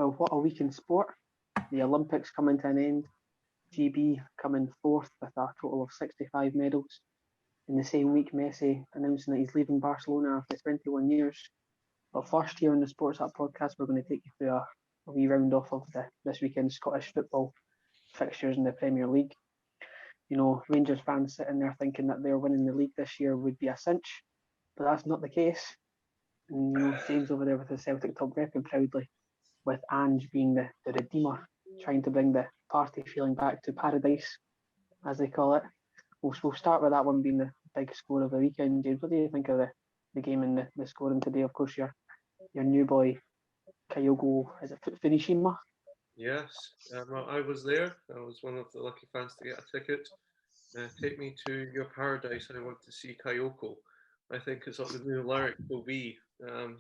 Well, what a week in sport. The Olympics coming to an end. GB coming fourth with a total of 65 medals. In the same week, Messi announcing that he's leaving Barcelona after 21 years. But first, here on the Sports Hut podcast, we're going to take you through a wee round off of this weekend's Scottish football fixtures in the Premier League. You know, Rangers fans sitting there thinking that they're winning the league this year would be a cinch, but that's not the case. And, you know, James over there with the Celtic top repping proudly, with Ange being the redeemer, trying to bring the party feeling back to paradise, as they call it. We'll start with that one being the big score of the weekend. James, what do you think of the game and the scoring today? Of course, your new boy, Kyogo, is it Furuhashi? Yes, I was there. I was one of the lucky fans to get a ticket. Take me to your paradise. I want to see Kyogo. I think it's what the new lyric will be.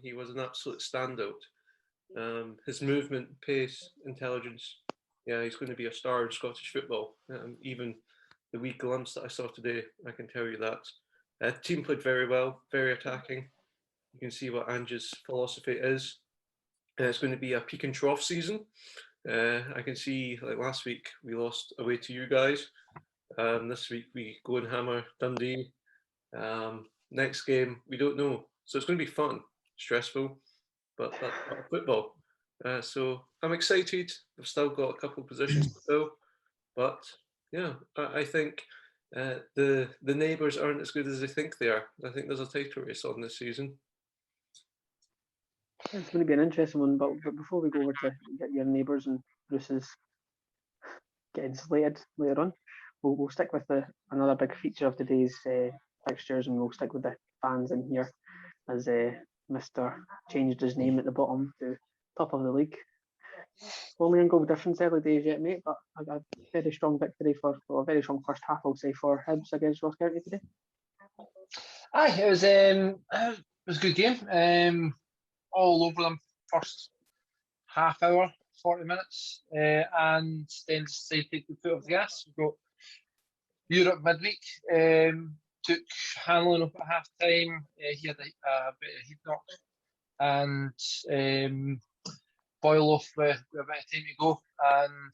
He was an absolute standout. His movement, pace, intelligence. Yeah, he's going to be a star in Scottish football. Even the wee glimpse that I saw today, I can tell you that. The team played very well, very attacking. You can see what Ange's philosophy is. It's going to be a peak and trough season. I can see, like last week, we lost away to you guys. This week, we go and hammer Dundee. Next game, we don't know. So it's going to be fun, stressful, but that's part of football. So I'm excited. I've still got a couple of positions to fill. But yeah, I think the neighbours aren't as good as they think they are. I think there's a title race on this season. It's going to be an interesting one, but before we go over to get your neighbours and Bruce's getting slated later on, we'll stick with another big feature of today's fixtures, and we'll stick with the fans in here, as Mr. changed his name at the bottom to top of the league. Only in goal difference early days yet, mate, but a very strong victory a very strong first half, I'll say, for Hibs against Ross County today. Aye, it was a good game. All over them first half hour, 40 minutes, and then decided to take the foot off the gas. We've got Europe midweek. Took Hanlon up at half time. He had a bit of heat knock, and Boyle off with a bit of time to go. And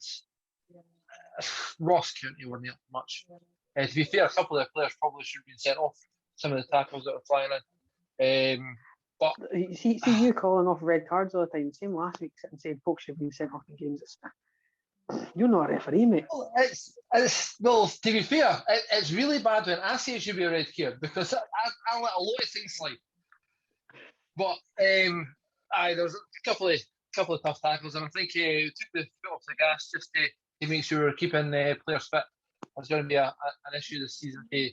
Ross County weren't up much. To be fair, a couple of the players probably should have been sent off. Some of the tackles that were flying in. But see you calling off red cards all the time. Same last week, sitting saying folks should have been sent off in games. You're not a referee, mate. Well, to be fair, it's really bad when I say it should be a red card, because I let a lot of things slide. But there's a couple of tough tackles, and I think we took the foot off the gas just to make sure we're keeping players fit. There's going to be an issue this season to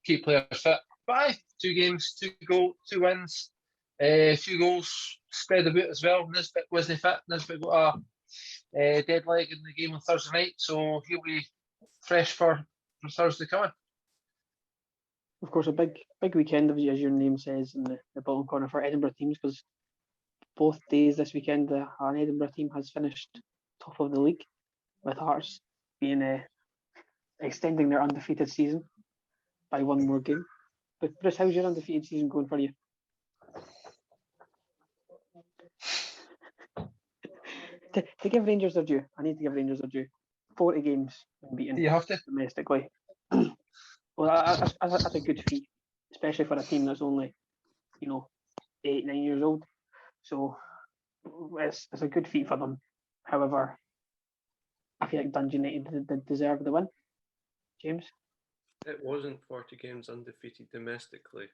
keep players fit. But 2 games, 2 wins, a few goals spread about as well. Nisbet wasn't fit. Nisbet got a dead leg in the game on Thursday night, so he'll be fresh for Thursday coming. Of course, a big weekend, as your name says, in the bottom corner for Edinburgh teams, because both days this weekend, an Edinburgh team has finished top of the league, with Hearts being extending their undefeated season by 1 more game. But Bruce, how's your undefeated season going for you? To give Rangers their due, I need to give Rangers their due. 40 games unbeaten. You have to domestically. Well, that's a good feat, especially for a team that's only, 8-9 years old. So it's a good feat for them. However, I feel like Dundee United did deserve the win. James? It wasn't 40 games undefeated domestically.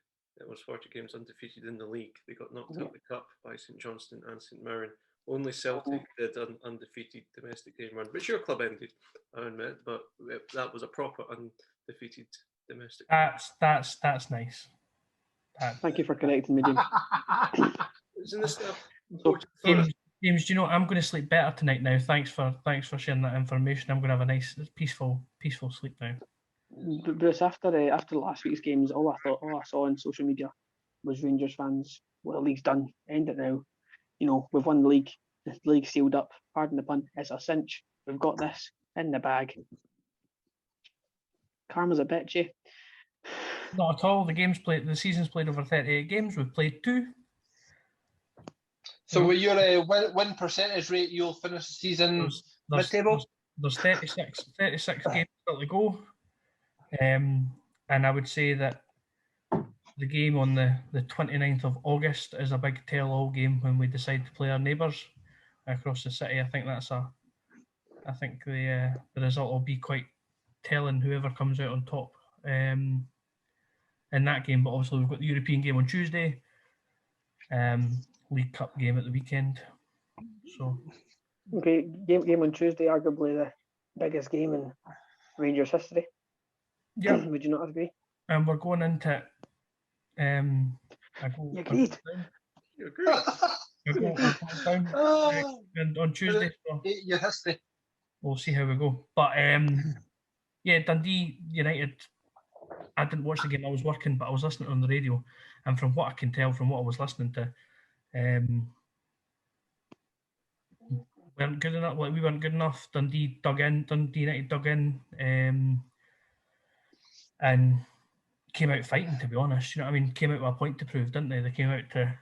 It was 40 games undefeated in the league. They got knocked out of the cup by St Johnstone and St Mirren. Only Celtic did an undefeated domestic game run, which your club ended, I admit, but that was a proper undefeated domestic. That's nice. Thank you for correcting me, James. Isn't this James, do you know I'm going to sleep better tonight now? Thanks for sharing that information. I'm going to have a nice, peaceful sleep now. Bruce, after last week's games, all I saw on social media was Rangers fans. Well, the league's done. End it now. We've won the league. The league's sealed up. Pardon the pun. It's a cinch. We've got this in the bag. Karma's a bitch, eh? Not at all. The season's played over 38 games. We've played 2. So with your win percentage rate, you'll finish the season mid-table? There's 36 games still to go. And I would say that the game on the 29th of August is a big tell-all game when we decide to play our neighbours across the city. I think the result will be quite telling, whoever comes out on top in that game. But obviously we've got the European game on Tuesday, League Cup game at the weekend. So Okay, game on Tuesday, arguably the biggest game in Rangers history. yeah, Would you not agree? and we're going into You agreed. You agree? I go down on Tuesday. So Your history. we'll see how we go. But yeah, Dundee United. I didn't watch the game. I was working, but I was listening on the radio, and from what I can tell, from what I was listening to, weren't good enough. Like, we weren't good enough. Dundee United dug in, and came out fighting. To be honest, you know what I mean. Came out with a point to prove, didn't they? They came out to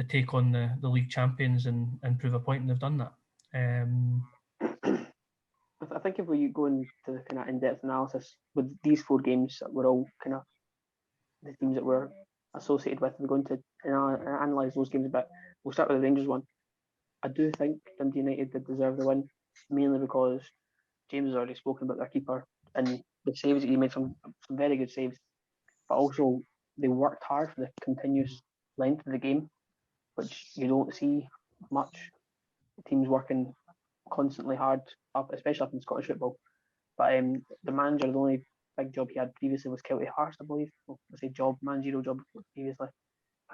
take on the league champions and prove a point, and they've done that. I think if we go into the kind of in-depth analysis with these 4 games that were all kind of the teams that we're associated with, we're going to analyse those games a bit. We'll start with the Rangers one. I do think Dundee United did deserve the win, mainly because James has already spoken about their keeper and the saves that he made, some very good saves, but also they worked hard for the continuous length of the game, which you don't see much. Teams working constantly hard, especially up in Scottish football. But the manager, the only big job he had previously was Celtic Hearts, I believe. Well, I say managerial job previously.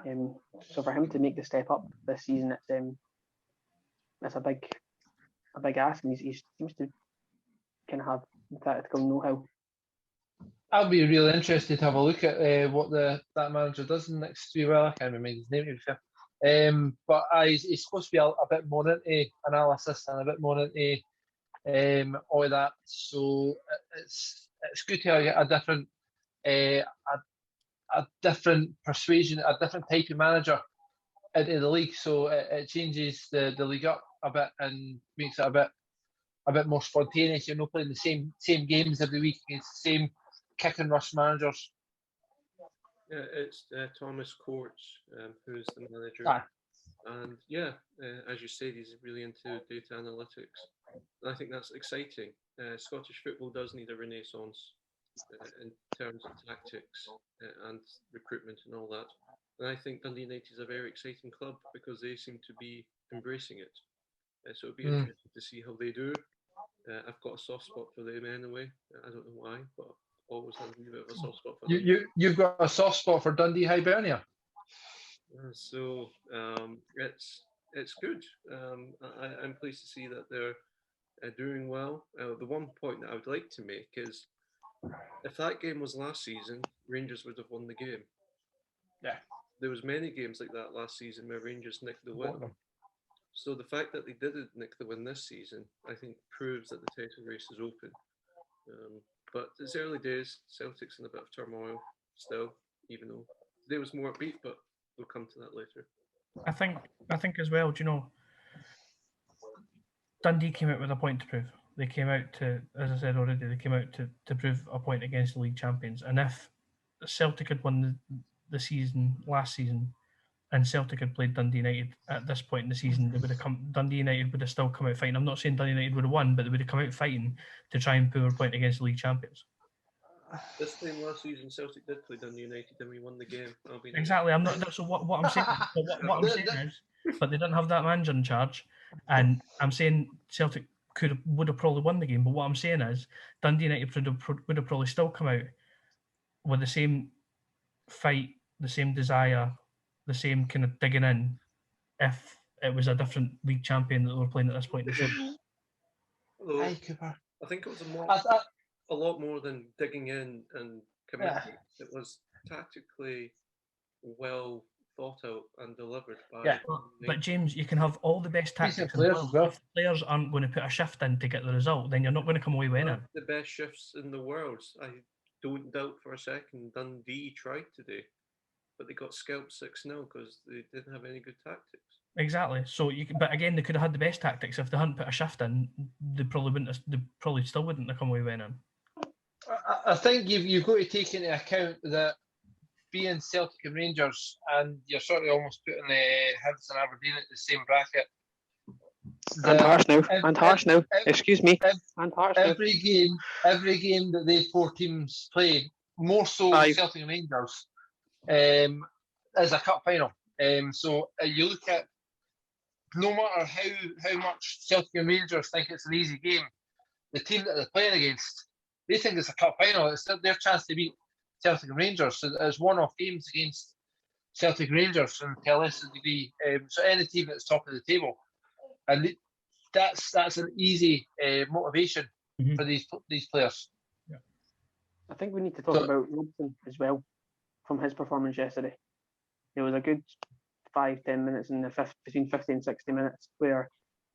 So for him to make the step up this season, it's a big ask, and he seems to kind of have tactical know-how. I'll be really interested to have a look at what that manager does in the next 3 well. I can't remember his name, to be fair. But he's supposed to be a bit more into analysis and a bit more into all of that. So it's good to get a different persuasion, a different type of manager into the league. So it changes the league up a bit and makes it a bit more spontaneous. You're not playing the same games every week against the same kick and rush managers. Yeah, it's Thomas Courts who's the manager. And yeah, as you said, he's really into data analytics. And I think that's exciting. Scottish football does need a renaissance in terms of tactics and recruitment and all that. And I think Dundee United is a very exciting club because they seem to be embracing it. So it'll be interesting to see how they do. I've got a soft spot for them anyway. I don't know why, but always had a bit of a soft spot for them. You've got a soft spot for Dundee Hibernia. So it's good. I'm pleased to see that they're doing well. The one point that I would like to make is, if that game was last season, Rangers would have won the game. Yeah. There was many games like that last season where Rangers nicked the win. So the fact that they didn't nick the win this season, I think, proves that the title race is open. But it's early days. Celtic's in a bit of turmoil still, even though today was more upbeat, but we'll come to that later. I think as well, do you know, Dundee came out with a point to prove. They came out to, as I said already, they came out to prove a point against the league champions. And if Celtic had won the season last season, and Celtic had played Dundee United at this point in the season, Dundee United would have still come out fighting. I'm not saying Dundee United would have won, but they would have come out fighting to try and prove a point against the league champions. This time last season, Celtic did play Dundee United, and we won the game. Exactly. I'm not. So what I'm saying, what I'm saying is, but they didn't have that manager in charge, and I'm saying Celtic would have probably won the game. But what I'm saying is, Dundee United would have probably still come out with the same fight, the same desire, the same kind of digging in, if it was a different league champion that they were playing at this point in the season. I think it was a lot more than digging in and committing. Yeah. It was tactically well thought out and delivered by. Yeah. But James, you can have all the best tactics in the world. If players aren't going to put a shift in to get the result, then you're not going to come away winning. The best shifts in the world. I don't doubt for a second Dundee tried today, but they got scalped 6-0 because they didn't have any good tactics. Exactly. So but again, they could have had the best tactics if they hadn't put a shift in. They probably still wouldn't have come away winning. I think you've got to take into account that being Celtic and Rangers, and you're sort of almost putting Hibs and Aberdeen at the same bracket. And Hearts now. And Hearts now. Excuse me. And Hearts now. Every game that they four teams play, more so Celtic and Rangers, is a cup final. So you look at, no matter how much Celtic and Rangers think it's an easy game, the team that they're playing against, they think it's a cup final. It's their chance to beat Celtic and Rangers. So there's one-off games against Celtic and Rangers, and to a lesser degree, so any team that's top of the table, and that's an easy motivation for these players. Yeah. I think we need to talk about Robson as well, from his performance yesterday. It was a good 5-10 minutes in between 50 and 60 minutes where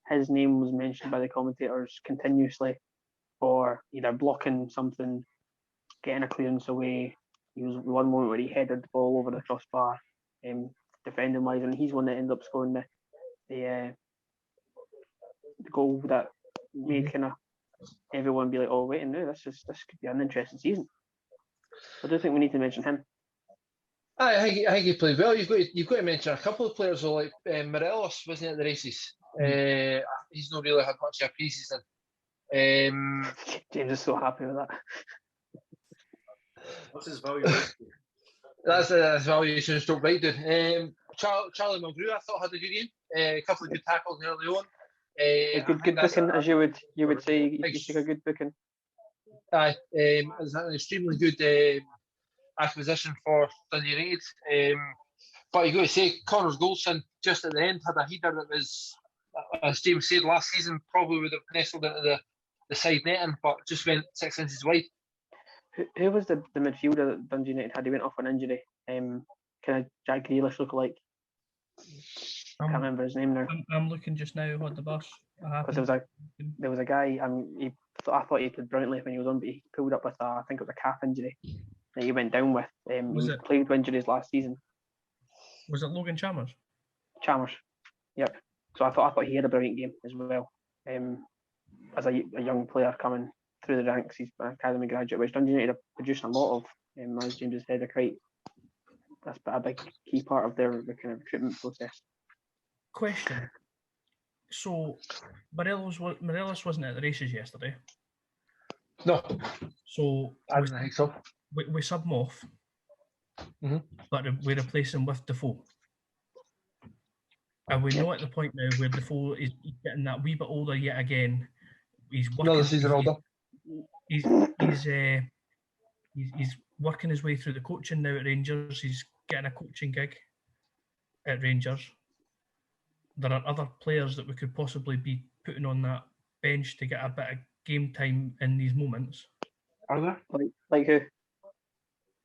his name was mentioned by the commentators continuously for either blocking something, getting a clearance away. He was one moment where he headed the ball over the crossbar, defending wise, and he's one that ended up scoring the goal that made kind of everyone be like, "Oh, wait, no, this could be an interesting season." I do think we need to mention him. I think he played well. You've got to mention a couple of players, though, like Morelos wasn't at the races. He's not really had much of a pre-season. James is so happy with that. What's his valuation? That's his valuation stroke right, dude. Charlie Mulgrew, I thought, had a good game. A couple of good tackles early on. A good booking, as you would say. You took a good booking. Aye, it's an extremely good acquisition for Dundee United. But you got to say, Connors Goldson just at the end had a header that was, as James said last season, probably would have nestled into the side netting, but just went 6 inches wide. Who was the midfielder that Dundee United had? He went off on injury. Kind of Jack Grealish lookalike. I can't remember his name now. I'm looking just now on the bus. Because there was a guy. I thought he played brilliantly when he was on, but he pulled up with I think it was a calf injury that he went down with. He played with injuries last season. Was it Logan Chalmers? Chalmers, yep. So I thought he had a brilliant game as well. As a young player coming through the ranks, he's an academy graduate, which Dundee United are producing a lot of. As James has said, that's a big key part of their kind of recruitment process. Question. So Morelos wasn't at the races yesterday. No. So I don't think so. We sub him off, but we replace him with Defoe. And we know at the point now where Defoe is getting that wee bit older yet again. He's working. Another season older. He's working his way through the coaching now at Rangers. He's getting a coaching gig at Rangers. There are other players that we could possibly be putting on that bench to get a bit of game time in these moments. Are there? Like who?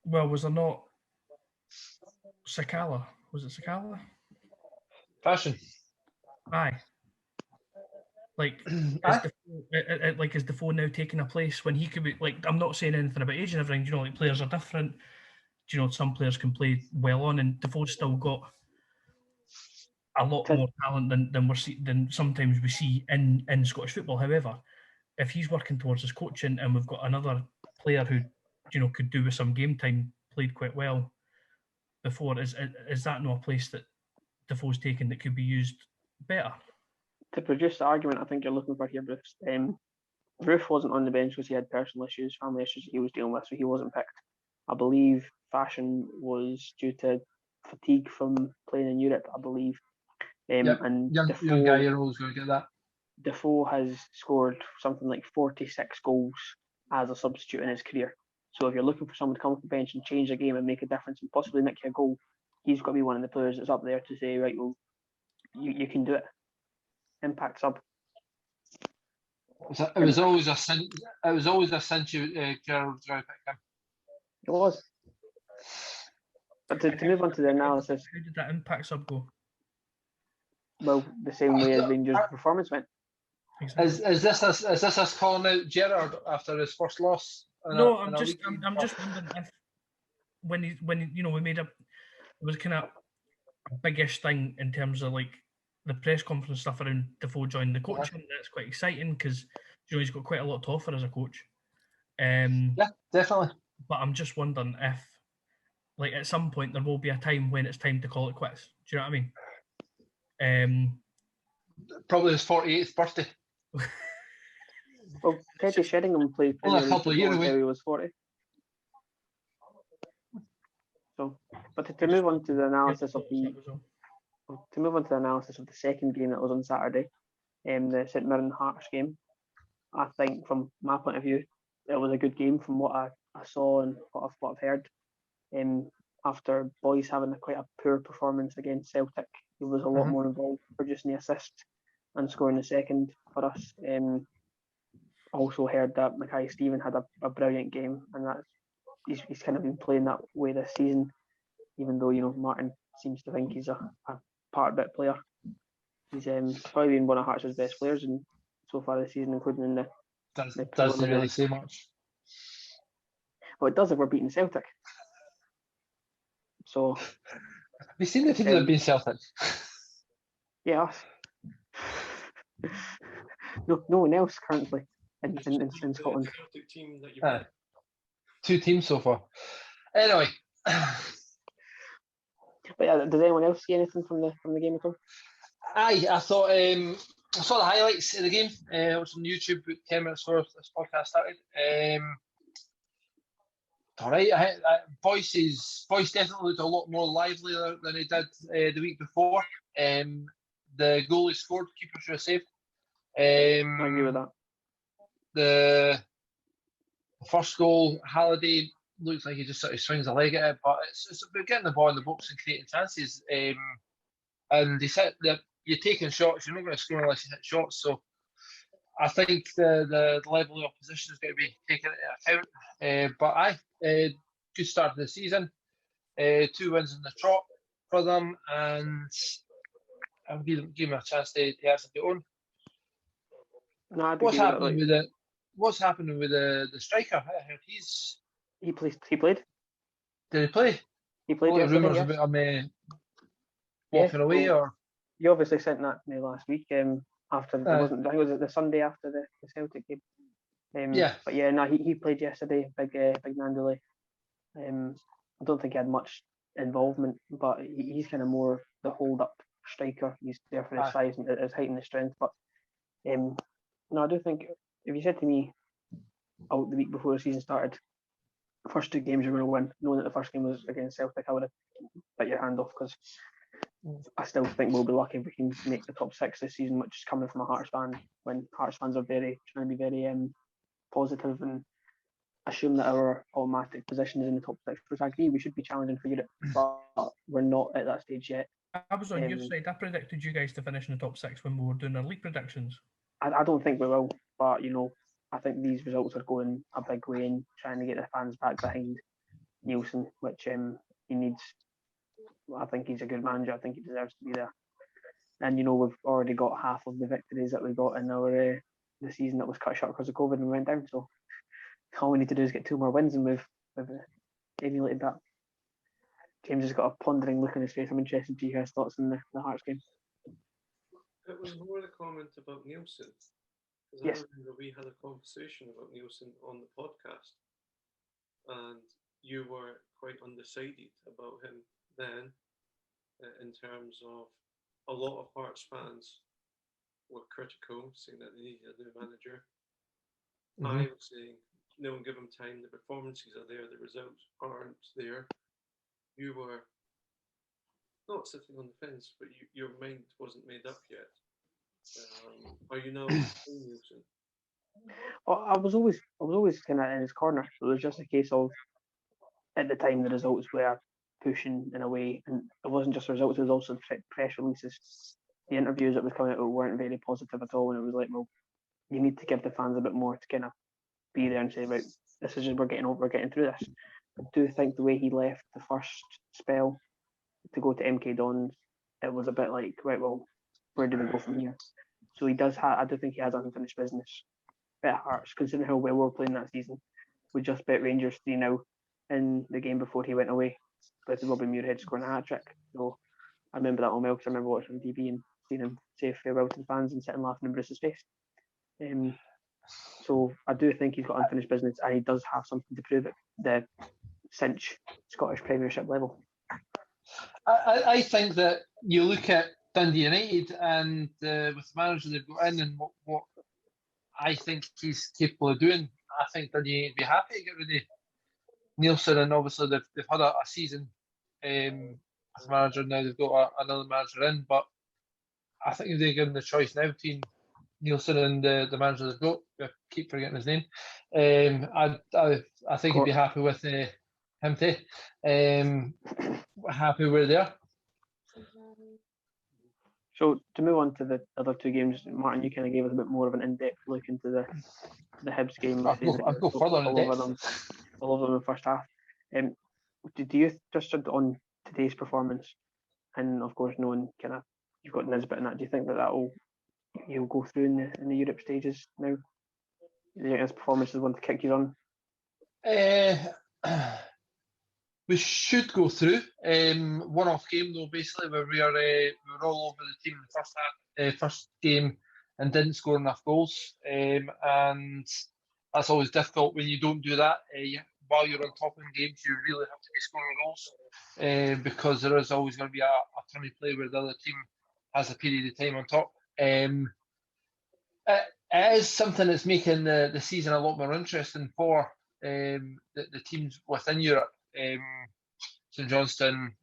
Well, was there not Sakala? Was it Sakala? Fashion. Aye. Is Defoe now taking a place when he could be, like, I'm not saying anything about age and everything, like players are different. Some players can play well on, and Defoe's still got a lot more talent than sometimes we see in Scottish football. However, if he's working towards his coaching and we've got another player who could do with some game time, played quite well before, is that not a place that Defoe's taken that could be used better? To produce the argument I think you're looking for here, Bruce, Roof wasn't on the bench because he had personal issues, family issues that he was dealing with, so he wasn't picked. I believe Fashion was due to fatigue from playing in Europe, I believe. And young guy, you're always going to get that. Defoe has scored something like 46 goals as a substitute in his career. So if you're looking for someone to come off the bench and change the game and make a difference and possibly make you a goal, he's got to be one of the players that's up there to say, right, well, you can do it. Impact sub. It was always a cinch. It was always a cinch. Gerald was going to pick him. It was. But to move on to the analysis, how did that impact sub go? Well, the same way as Rangers' performance went. Exactly. Is this us calling out Gerrard after his first loss? No, I'm just wondering if when we made it was kind of a biggish thing in terms of like the press conference stuff around Defoe joining the coaching. That's quite exciting because he's got quite a lot to offer as a coach. Yeah, definitely. But I'm just wondering if, like, at some point there will be a time when it's time to call it quits. Do you know what I mean? Probably his 48th birthday. Well, Teddy Sheringham played Only a Premier League couple of years football away. until he was 40. So, but to move on to the analysis of the second game that was on Saturday, the St Mirren Hearts game, I think from my point of view, it was a good game from what I saw and what I've heard. After Boyce having quite a poor performance against Celtic, he was a lot more involved, producing the assist and scoring the second for us. Also heard that Mackay Stephen had a brilliant game, and that he's kind of been playing that way this season, even though Martin seems to think he's a part bit player. He's probably been one of Hearts' best players so far this season, including in the doesn't really say much. Well, it does if we're beating Celtic. So have you seen the teams that have been Celtic? Yeah. No one else currently in Scotland. Celtic team that you've 2 teams so far. Anyway. But yeah, does anyone else see anything from the game at all? Aye, I thought I saw the highlights of the game. It was on YouTube 10 minutes before this podcast started. All right, Boyce definitely looked a lot more livelier than he did the week before. The goal he scored, keeper should have saved. I agree with that. The first goal, Halliday looks like he just sort of swings a leg at it, but it's about getting the ball in the box and creating chances. And they said that you're taking shots, you're not going to score unless you hit shots. So I think the level of opposition is going to be taken into account. But good start to the season. 2 wins in the trot for them, and I'll give them a chance to actually get on. No, What's happening with the striker? He played. Did he play? He played. What rumours yes. about him walking away, or you obviously sent that to me last week. After I think it was the Sunday after the Celtic game. But yeah, no, he played yesterday. Big Nandole. I don't think he had much involvement, but he's kind of more the hold-up striker. He's there for his size and his height and his strength. But no, I do think if you said to me out the week before the season started, the first 2 games you're going to win, knowing that the first game was against Celtic, I would have bit your hand off, because I still think we'll be lucky if we can make the top 6 this season, which is coming from a Hearts fan, when Hearts fans are trying to be very positive and assume that our automatic position is in the top 6. Which I agree, we should be challenging for Europe, but we're not at that stage yet. I was on your side. I predicted you guys to finish in the top 6 when we were doing our league predictions. I don't think we will, but I think these results are going a big way in trying to get the fans back behind Nielsen, which he needs. I think he's a good manager. I think he deserves to be there. And we've already got half of the victories that we got in our the season that was cut short because of COVID and went down. So all we need to do is get 2 more wins and we've emulated that. James has got a pondering look on his face. I'm interested to hear his thoughts on the Hearts game. It was more the comment about Nielsen. Because yes. I remember we had a conversation about Nielsen on the podcast, and you were quite undecided about him then, in terms of a lot of Hearts fans were critical, saying that they needed a new manager. I was saying, no, give him time, the performances are there, the results aren't there. You were not sitting on the fence, but your mind wasn't made up yet. Are you now Nielsen? Well, I was always kind of in his corner. So it was just a case of, at the time, the results were pushing in a way, and it wasn't just the results; it was also the press releases. The interviews that was coming out weren't very positive at all, and it was like, well, you need to give the fans a bit more to kind of be there and say, right, this is just we're getting through this. I do think the way he left the first spell to go to MK Dons, it was a bit like, right, well, where do we go from here? So he does have, I do think he has unfinished business. Bit Hearts, considering how well we were playing that season. We just bet Rangers 3-0 in the game before he went away, with Robin Muirhead scoring a hat-trick. So I remember that on well, because I remember watching on TV, and seen him say farewell to the fans and sit and laughing in Bruce's face. So I do think he's got unfinished business, and he does have something to prove at the cinch Scottish Premiership level. I think that you look at Dundee United and with the manager they've got in and what I think he's capable of doing, I think Dundee United would be happy to get rid of Nielsen, and obviously they've had a season as a manager. Now they've got another manager in, but I think if they give them the choice now between Nielsen and the manager they've got, I keep forgetting his name, I think he'd be happy with him too. Happy where they are. So to move on to the other two games, Martin, you kind of gave us a bit more of an in-depth look into the Hibs game. I'll go further on all over them in the first half. Do you just on today's performance, and of course knowing kind of you've got Nisbet and that, do you think that you'll go through in the Europe stages now? Do you think this performance is one to kick you on? We should go through. One-off game though, basically, where we were all over the team in the first half, first game, and didn't score enough goals. And that's always difficult when you don't do that. While you're on top in games, you really have to be scoring goals because there is always going to be a turn of play where the other team has a period of time on top. It is something that's making the season a lot more interesting for the teams within Europe. St Johnstone,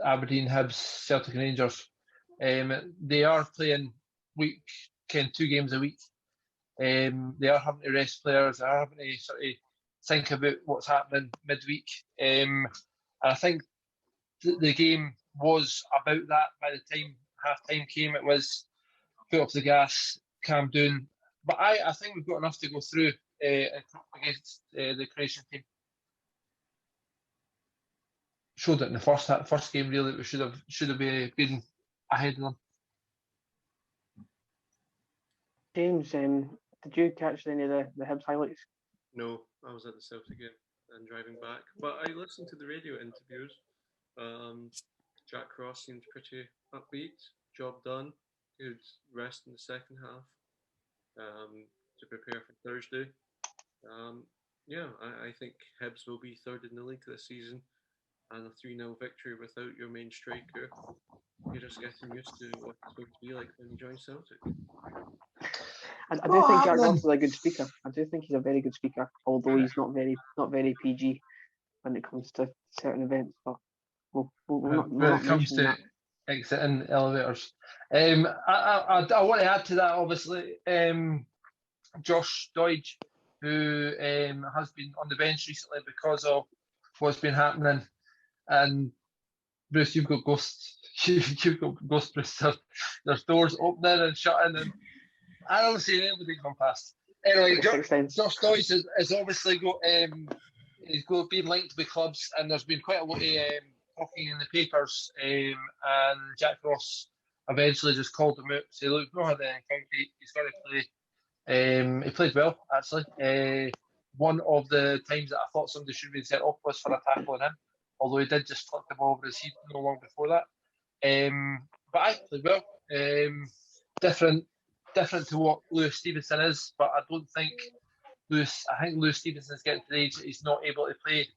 Aberdeen, Hibs, Celtic and Rangers. They are playing 2 games a week. They are having to rest players. They are having to sort of think about what's happening midweek. And I think the game was about that by the time half-time came. It was put up the gas, calm down. But I think we've got enough to go through against the Croatian team. Showed it in the first game, really. We should have been ahead of them. James, did you catch any of the Hibs highlights? No, I was at the Celtic game and driving back, but I listened to the radio interviews. Jack Ross seemed pretty upbeat. Job done. Good rest in the second half to prepare for Thursday. I think Hibs will be third in the league this season, and a 3-0 victory without your main striker. You're just getting used to what it's going to be like when you join Celtic. I do think Jack Ross is a good speaker. I do think he's a very good speaker, although he's not very PG when it comes to certain events. But when it comes to exiting elevators, I want to add to that. Obviously, Josh Doidge, who has been on the bench recently because of what's been happening, and Bruce, you've got ghosts. You've got ghosts, Bruce. There's doors opening and shutting, and I don't see anybody come past. Anyway, Josh Doidge has obviously got he's been linked with clubs, and there's been quite a lot of talking in the papers. And Jack Ross eventually just called him out, say, "Look, no had any encounter. He's got to play." He played well, actually. One of the times that I thought somebody should be sent off was for a tackle on him, although he did just flick the ball over his head no long before that. But I played well. Different to what Lewis Stevenson is, but I don't think I think Lewis Stevenson's getting to the age that he's not able to play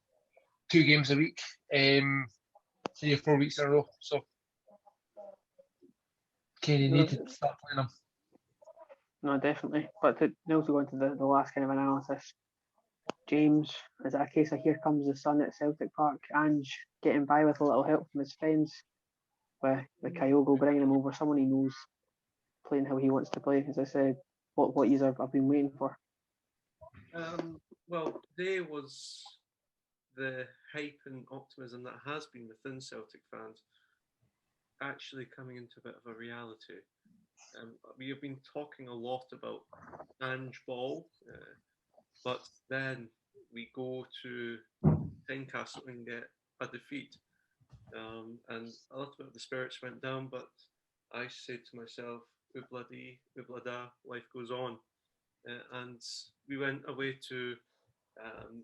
2 games a week, 3 or 4 weeks in a row. So Kenny need to start playing them. No, definitely. But to also go into the last kind of analysis, James, is it a case of here comes the sun at Celtic Park, Ange getting by with a little help from his friends, with Kyogo bringing him over, someone he knows playing how he wants to play? As I said, what years I've been waiting for. Well, today was the hype and optimism that has been within Celtic fans actually coming into a bit of a reality. We have been talking a lot about Ange Ball, but then we go to Tynecastle and get a defeat. And a little bit of the spirits went down, but I said to myself, Ubladi, Ublada, life goes on. And we went away to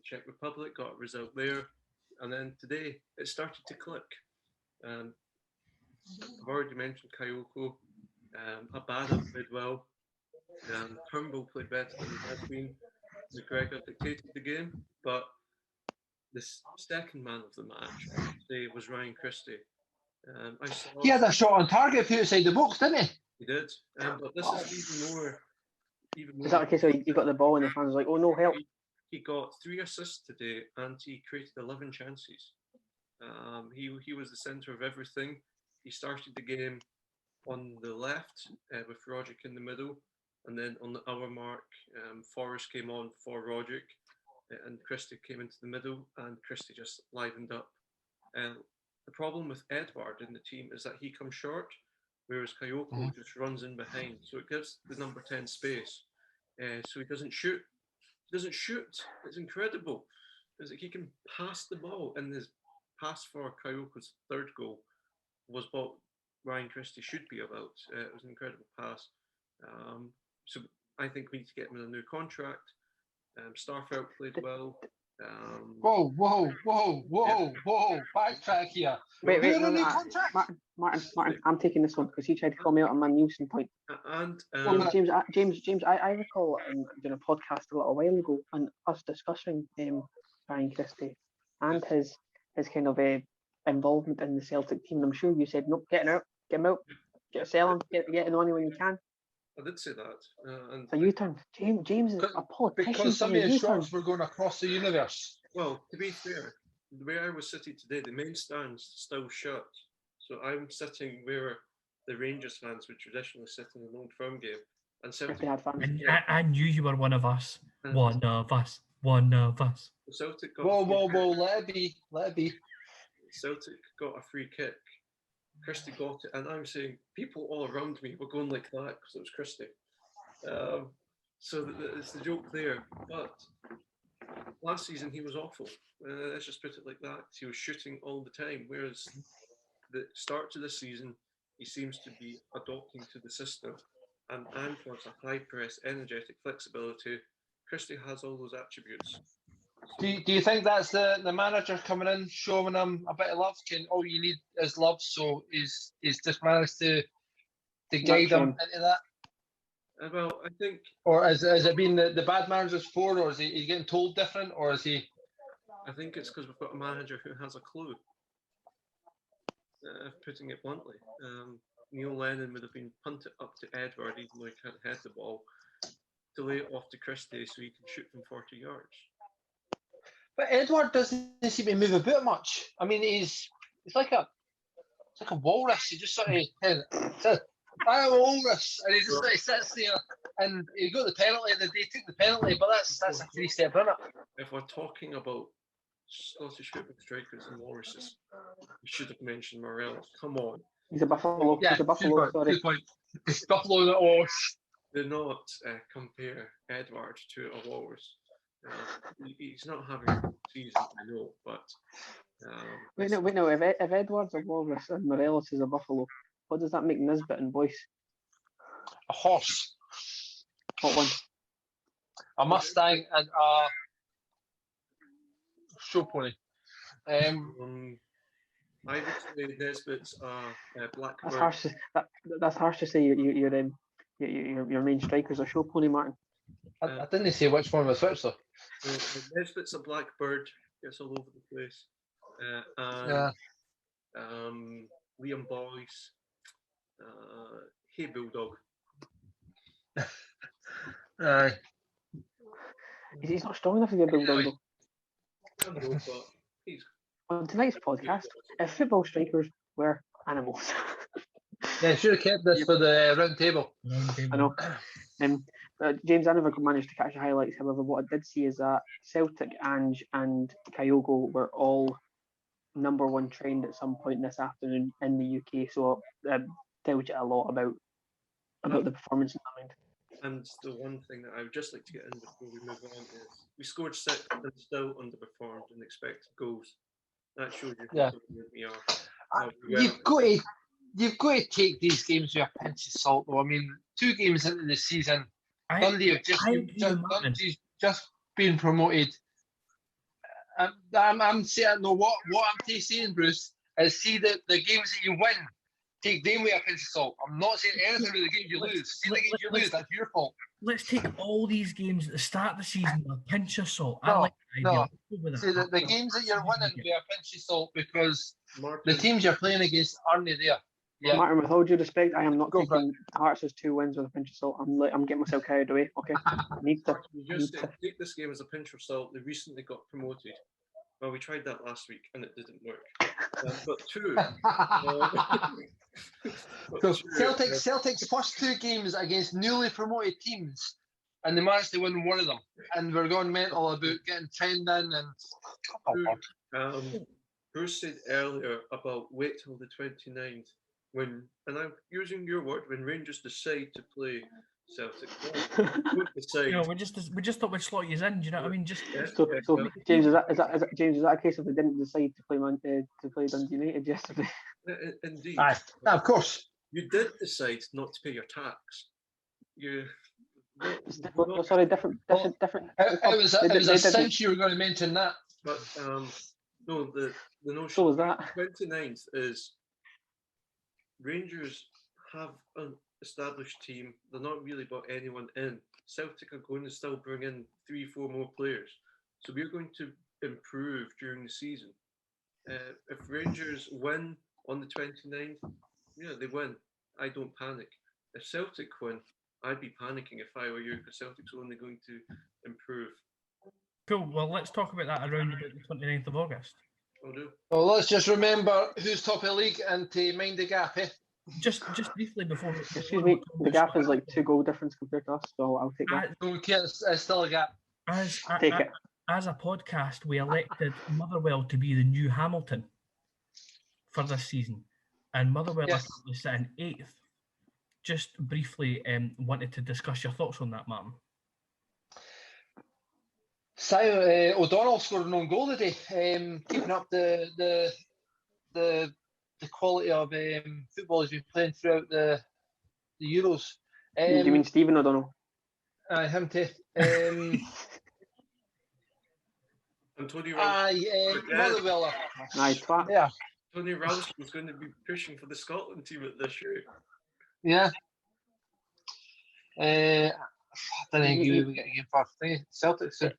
Czech Republic, got a result there, and then today it started to click. I've already mentioned Kyogo. Abada played well. Turnbull played better than he has been. McGregor dictated the game, but the second man of the match today was Ryan Christie. I saw He had a shot on target for outside the box, didn't he? he did, but this is even more. Is that okay? So he got the ball and the fans was like, "Oh no, help!" He got 3 assists today, and he created 11 chances. He was the centre of everything. He started the game on the left with Roderick in the middle, and then on the hour mark, Forrest came on for Roderick, and Christie came into the middle, and Christie just livened up. The problem with Edward in the team is that he comes short, whereas Kyogo just runs in behind, so it gives the number 10 space. So he doesn't shoot. He doesn't shoot. It's incredible. It's like he can pass the ball, and his pass for Kyogo's third goal was what Ryan Christie should be about. It was an incredible pass. So I think we need to get him in a new contract. Starfelt played well. Whoa! Backtrack here. Wait, Who no, on a new no, contract? Martin, I'm taking this one because he tried to call me out on my Nielsen point. And James, I recall doing a podcast a little while ago and us discussing Ryan Christie and his kind of involvement in the Celtic team. And I'm sure you said, nope, get him out, sell him, get the money when you can. I did say that. And So U-turn. James is a politician. Because some of his shots were going across the universe. well, to be fair, where I was sitting today, the main stand's still shut. So I'm sitting where the Rangers fans would traditionally sit in an Old Firm game. And If Celtic, they had fans. And I knew you were one of us. One of us. One of us. Celtic got Whoa, let it be. Celtic got a free kick. Christie got it, and I'm saying people all around me were going like that because it was Christie. So it's the joke there. But last season he was awful. Let's just put it like that. He was shooting all the time, whereas the start to this season he seems to be adopting to the system. And wants a high press, energetic flexibility. Christie has all those attributes. Do you think that's the manager coming in, showing him a bit of love? All you need is love, so he's just managed to guide him into that? Well, I think. Or has it been the bad managers for, or is he getting told different, or is he? I think it's because we've got a manager who has a clue. Putting it bluntly, Neil Lennon would have been punted up to Edward, even though he can't head the ball, to lay it off to Christie so he can shoot from 40 yards. But Edward doesn't seem to move about much. I mean, it's like a walrus. He just sort of says, "I'm a walrus," and he just sort of sits there. And he got the penalty, and they took the penalty, but that's a 3-step run up. If we're talking about Scottish football strikers and walruses, we should have mentioned Morelos. Come on. He's a buffalo. Yeah, He's a buffalo. Sorry. It's buffalo that was. Do not compare Edward to a walrus. He's not having a good season, I know, but. Wait, no. If Edward's a walrus and Morelos is a buffalo, what does that make Nisbet and Boyce? A horse. What one? A Mustang and a show pony. I would say Nesbitt's Blackbird. That's harsh to say. Your main striker's a show pony, Martin. I didn't say which one was which though. Nesbitt's a Blackbird, gets all over the place. Liam Boyce, Hey Bulldog. He's not strong enough to be a bulldog though. I know, but he's. On tonight's podcast, if football strikers were animals. Yeah, should have kept this for the round table. I know. James, I never managed to catch the highlights. However, what I did see is that Celtic, Ange, and Kyogo were all number one trained at some point this afternoon in the UK. So tells you a lot about the performance in that mind. And the one thing that I would just like to get in before we move on is we scored 6 and still underperformed in expected goals. That shows you how good we are. You've got to take these games with a pinch of salt, though. I mean, 2 games into the season, Dundee have just been promoted. I'm saying, no, what I'm saying, Bruce, is see the games that you win take them with a pinch of salt. I'm not saying anything with the games you lose. See the games you lose, that's your fault. Let's take all these games at the start of the season with a pinch of salt. I No, like the idea. no. Let's go with See, that. the games that you're winning with a pinch of salt because Martin, the teams you're playing against aren't there. Yeah. Martin, with all due respect, I am not Go for taking Hearts' 2 wins with a pinch of salt. I'm getting myself carried away. Okay, I need to. Martin, you just said take this game as a pinch of salt. They recently got promoted. Well, we tried that last week and it didn't work. But two. Celtic's first 2 games against newly promoted teams, and they managed to win one of them. And we're going mental about getting trend in and. Bruce said earlier about wait till the 29th when, and I'm using your word, when Rangers decide to play Celtic. We just thought we'd slot you in. Do you know what I mean? Just So James, is that James? Is that a case if they didn't decide to play Dundee United yesterday? Indeed. Aye, of course. You did decide not to pay your tax. Sorry, different. It was a cinch you were going to mention that. But no, the notion. So was that. 29th is Rangers have an established team. They're not really brought anyone in. Celtic are going to still bring in 3-4 more players. So we're going to improve during the season. If Rangers win on the 29th, they win. I don't panic. If Celtic win, I'd be panicking if I were you, because Celtic's only going to improve. Cool. Well, let's talk about that around about the 29th of August. Well, let's just remember who's top of the league and to mind the gap, eh? Just briefly before. Excuse me, the gap is like 2 goal difference compared to us, so I'll take that. Don't care, it's still a gap. Take it. As a podcast, we elected Motherwell to be the new Hamilton for this season, and Motherwell are currently sitting 8th. Just briefly, wanted to discuss your thoughts on that, Martin. O'Donnell scored an own goal today, keeping up the quality of football he's been playing throughout the Euros. Do you mean Stephen O'Donnell? Him too. And Tony Motherwell. Nice twat. Yeah. Tony Ralston is going to be pushing for the Scotland team at this year. Yeah. I don't think we get a game for Celtic. So.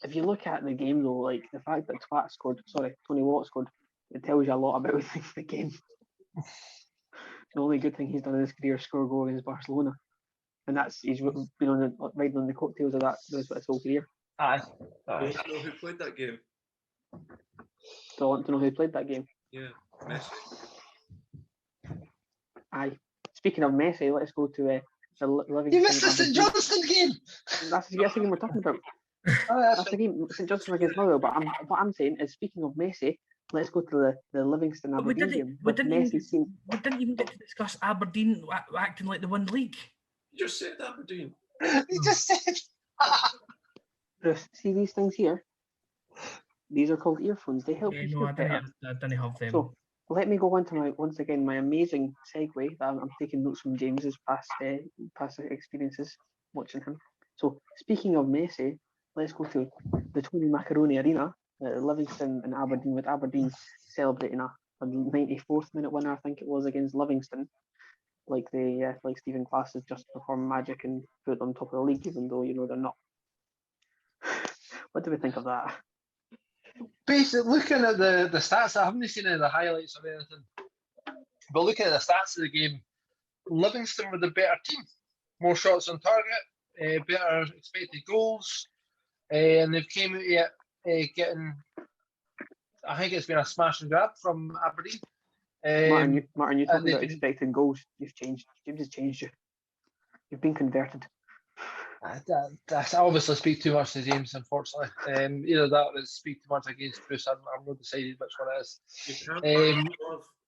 If you look at the game though, like the fact that Tony Watt scored, it tells you a lot about the game. The only good thing he's done in his career is score a goal against Barcelona, and he's been riding on the coattails of that his whole career. Aye. Do you want to know who played that game? Do I want to know who played that game? Yeah, Messi. Aye. Speaking of Messi, let's go to the Livingston. You missed the St Johnstone game. That's the game we're talking about. That's the game, St Johnstone against Motherwell. But what I'm saying is, speaking of Messi, let's go to the Livingston Aberdeen game. We didn't even get to discuss Aberdeen acting like they won the league. You just said Aberdeen. You just said. Bruce, see these things here? These are called earphones. They help you hear better. I didn't have them. So let me go on to my amazing segue that I'm taking notes from James's past experiences watching him. So speaking of Messi, let's go to the Tony Macaroni Arena, Livingston and Aberdeen, with Aberdeen celebrating a 94th minute winner, I think it was, against Livingston. Like Stephen Class has just performed magic and put on top of the league, even though they're not. What do we think of that? Basically, looking at the stats, I haven't seen any of the highlights or anything, but looking at the stats of the game, Livingston were the better team. More shots on target, better expected goals, and they've came out yet getting. I think it's been a smash and grab from Aberdeen. Martin, you talking about expected goals? You've changed. James has changed you. You've been converted. I obviously speak too much to James, unfortunately. Either that or speak too much against Bruce. I'm not decided which one it is. You can't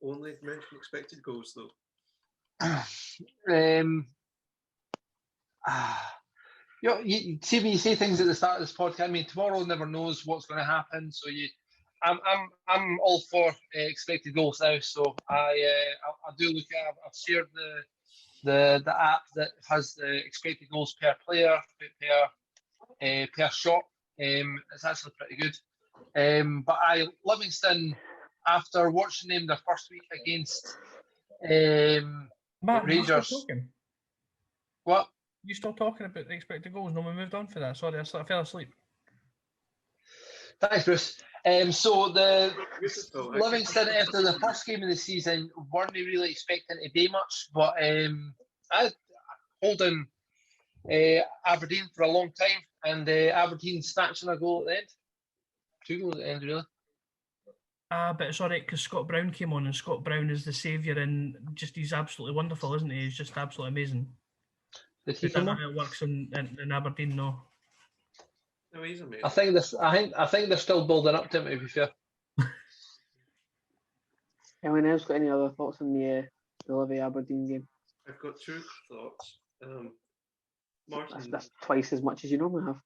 only mention expected goals, though. You see when you say things at the start of this podcast. I mean, tomorrow never knows what's going to happen. So I'm all for expected goals now. So I do look at. I've shared the app that has the expected goals per player, per shot. It's actually pretty good. But Livingston, after watching them their first week against Matt, you still Rangers. talking? What? You still talking about the expected goals? No, we moved on for that. Sorry, I fell asleep. Thanks, Bruce. So the Beautiful. Livingston, after the first game of the season, weren't really expecting to do much, but I holding Aberdeen for a long time, and Aberdeen snatching a goal at the end. 2 goals at the end, really. But it's alright because Scott Brown came on, and Scott Brown is the saviour, and just he's absolutely wonderful, isn't he? He's just absolutely amazing. Did he I don't come know on? how it works in Aberdeen, no. No, he's amazing. I think they're still building up to him, to be fair. Anyone else got any other thoughts on the Livy Aberdeen game? I've got 2 thoughts. Martin, That's twice as much as you normally have.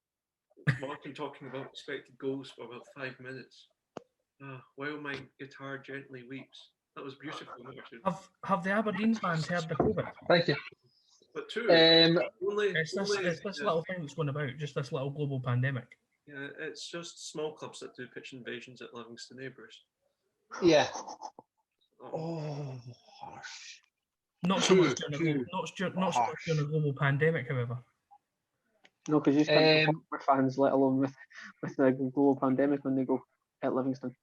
Martin talking about expected goals for about 5 minutes. While my guitar gently weeps. That was beautiful, Martin. Have the Aberdeen fans heard the COVID? Thank you. But 2, It's this little thing that's going about, just this little global pandemic. Yeah, it's just small clubs that do pitch invasions at Livingston neighbours. Yeah. Oh. Oh, harsh. Not so much during a global pandemic, however. No, because you can't talk with fans, let alone with the global pandemic when they go at Livingston.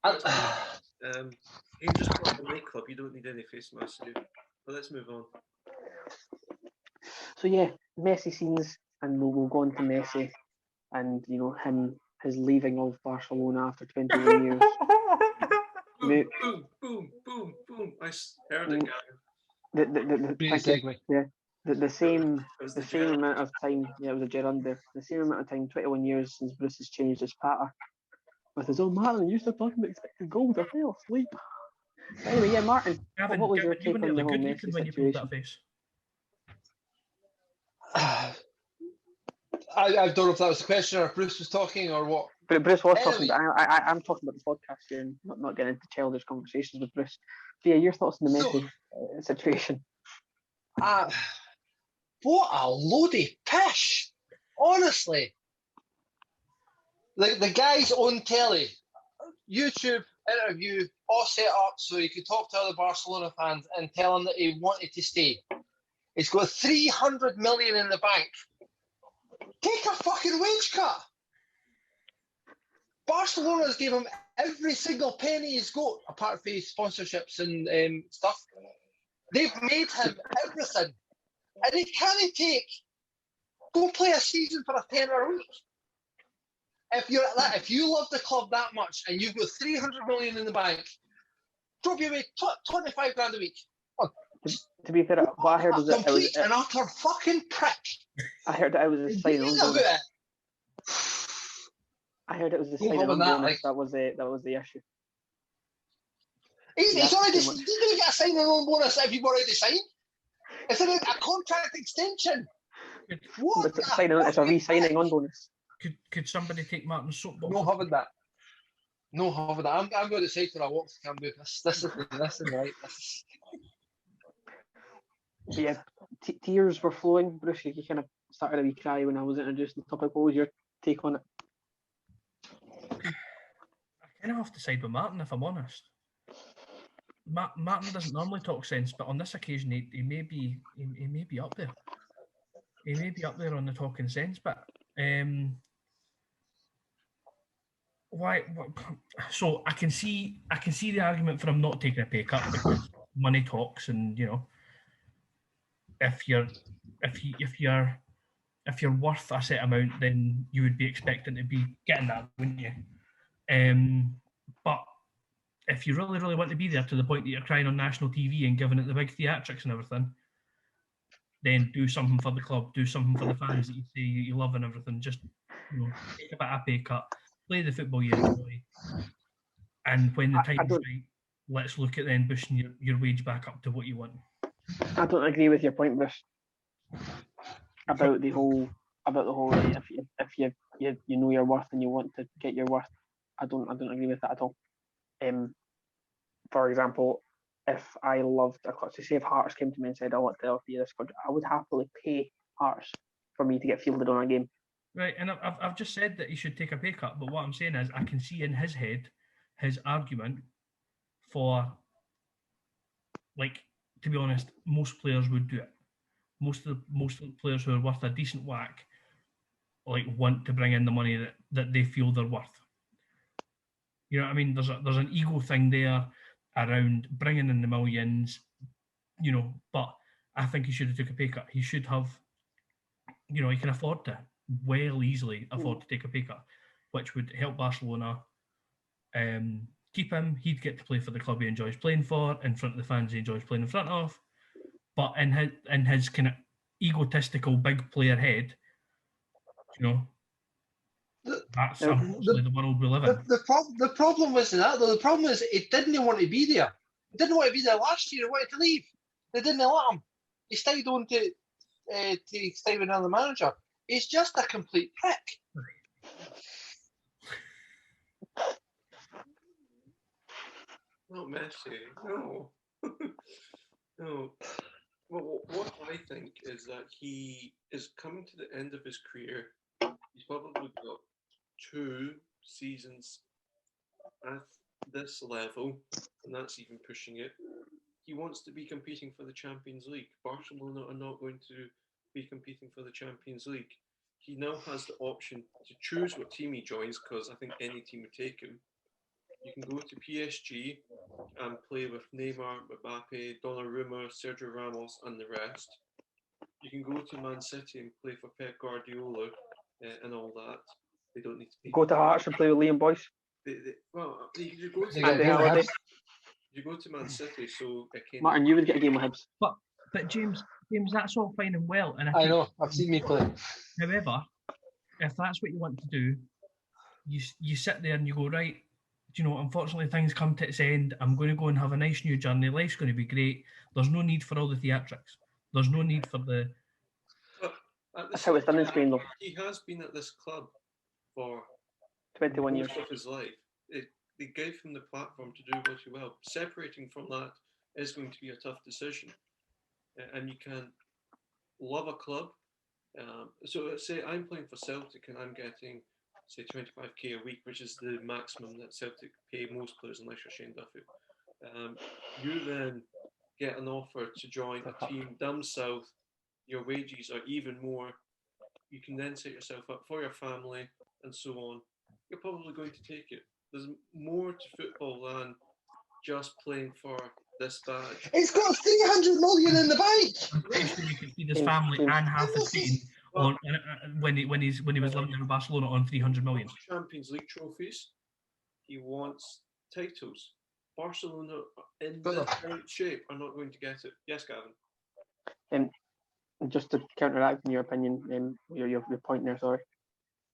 You just got a nightclub, you don't need any face masks. But let's move on. So yeah, Messi scenes, and we'll go on to Messi, and his leaving of Barcelona after 21 years. Boom, boom, boom, boom, boom. I heard it, Gavin. The same amount of time. Yeah, it was a Gerranda. The same amount of time, 21 years since Bruce has changed his patter. With his own Martin, you started talking about expected goals. I fell asleep. Anyway, yeah, Martin. Gavin, what was your you take were on the nearly whole good Messi looking when you pulled situation? that face. I don't know if that was the question or if Bruce was talking or what. But Bruce was talking, but I'm talking about the podcast here and not getting into childish conversations with Bruce. So yeah, your thoughts on the Messi situation? What a loady pish! Honestly. The guy's on telly, YouTube interview, all set up so he could talk to other Barcelona fans and tell them that he wanted to stay. He's got 300 million in the bank. Take a fucking wage cut. Barcelona's gave him every single penny he's got, apart from his sponsorships and stuff. They've made him everything. And he can't go play a season for a tenner a week. If you love the club that much and you've got 300 million in the bank, drop you away 25 grand a week. To be fair, what I heard was that it was an utter fucking prick. I heard that it was a sign on bonus. I heard it was a sign on bonus. That was the issue. He's already. You didn't get a signing on bonus if you've already signed. It's a contract extension. It's a re-signing on bonus. Could somebody take Martin's soapbox? No having that. No having that. I'm going to say for a walk to Cambodia. This is right. Yeah, tears were flowing. Bruce, you kind of started a wee cry when I was introducing the topic. What was your take on it? I kind of have to side with Martin, if I'm honest. Martin doesn't normally talk sense, but on this occasion, he may be up there. He may be up there on the talking sense, but why? So I can see the argument for him not taking a pay cut because money talks, and if you're worth a set amount, then you would be expecting to be getting that, wouldn't you? But if you really, really want to be there to the point that you're crying on national TV and giving it the big theatrics and everything, then do something for the club, do something for the fans that you say you love and everything. Just take a bit of a pay cut, play the football you enjoy, and when the time is right, let's look at then boosting your wage back up to what you want. I don't agree with your point, Bruce, about the whole if you know your worth and you want to get your worth. I don't agree with that at all. For example, if I loved a club, say if Hearts came to me and said, I want to offer you this contract, I would happily pay Hearts for me to get fielded on a game. Right, and I've just said that he should take a pay cut, but what I'm saying is I can see in his head his argument for like, to be honest, most players would do it. Most of the players who are worth a decent whack, like, want to bring in the money that they feel they're worth. You know what I mean? There's an ego thing there around bringing in the millions, you know. But I think he should have took a pay cut. He should have, you know, he can afford to easily afford to take a pay cut, which would help Barcelona. Keep him. He'd get to play for the club he enjoys playing for, in front of the fans he enjoys playing in front of. But in his kind of egotistical big player head, you know, that's unfortunately the world we live in. The problem wasn't that though. The problem is he didn't want to be there. He didn't want to be there last year. He wanted to leave. They didn't let him. He stayed on to stay with another manager. He's just a complete prick. Not Messi. No. No. Well, what I think is that he is coming to the end of his career. He's probably got 2 seasons at this level, and that's even pushing it. He wants to be competing for the Champions League. Barcelona are not going to be competing for the Champions League. He now has the option to choose what team he joins, because I think any team would take him. You can go to PSG and play with Neymar, Mbappe, Donnarumma, Sergio Ramos, and the rest. You can go to Man City and play for Pep Guardiola and all that. They don't need to pay. Go to Hearts and play with Liam Boyce. Well, you go to Andy Halliday. You go to Man City, so Martin, you would get a game with Hibs. But James, that's all fine and well. And I know. I've seen me play. However, if that's what you want to do, you sit there and you go, right, you know, unfortunately things come to its end. I'm going to go and have a nice new journey. Life's going to be great. There's no need for all the theatrics. There's no need for the... That's how it's done in Spain, though. He has been at this club for 21 years of his life. They gave him the platform to do what he will. Separating from that is going to be a tough decision. And you can love a club. So say I'm playing for Celtic and I'm getting, say, 25k a week, which is the maximum that Celtic pay most players unless you're Shane Duffy. You then get an offer to join a team down south. Your wages are even more. You can then set yourself up for your family and so on. You're probably going to take it. There's more to football than just playing for this badge. He's got 300 million in the bank. I'm pretty sure you could feed his family and half his team on when he was living in Barcelona on 300 million. Champions League trophies. He wants titles. Barcelona in this current shape are not going to get it. Yes, Gavin. Just to counteract in your opinion, your point there, sorry,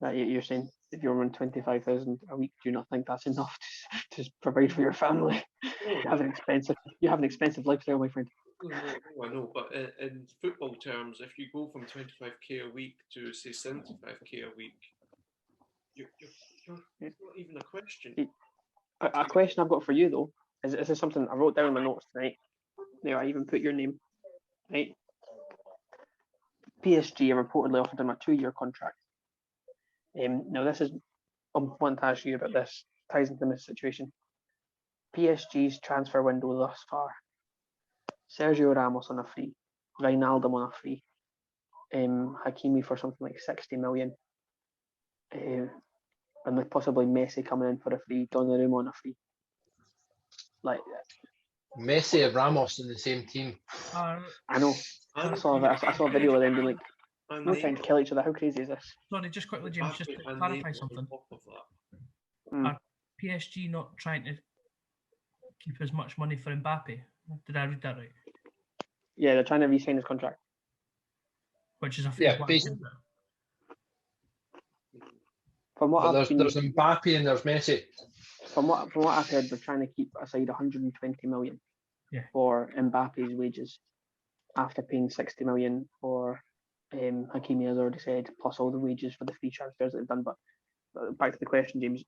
that you're saying if you're on 25,000 a week, do you not think that's enough to provide for your family? You have an expensive lifestyle, my friend. No, I know, but in football terms, if you go from 25k a week to say 75k a week, it's not even a question. A question I've got for you though is this is something I wrote down in my notes tonight. Now I even put your name, right? PSG have reportedly offered him a 2-year contract. Now this is, I want to ask you about this, ties into this situation. PSG's transfer window thus far: Sergio Ramos on a free, Wijnaldum on a free, Hakimi for something like 60 million, and like possibly Messi coming in for a free, Donnarumma on a free. Like Messi and Ramos in the same team. I know. I saw a video of them being like, "We're trying to kill each other. How crazy is this?" Sorry, just quickly, James, just to clarify something. Are PSG not trying to keep as much money for Mbappe? Did I read that right? Yeah, they're trying to re-sign his contract. Which is a basically. From what I've seen, there's Mbappe and there's Messi. From what I've heard, they're trying to keep aside 120 million for Mbappe's wages, after paying 60 million for Hakimi, as already said, plus all the wages for the free transfers that they've done. But back to the question, James,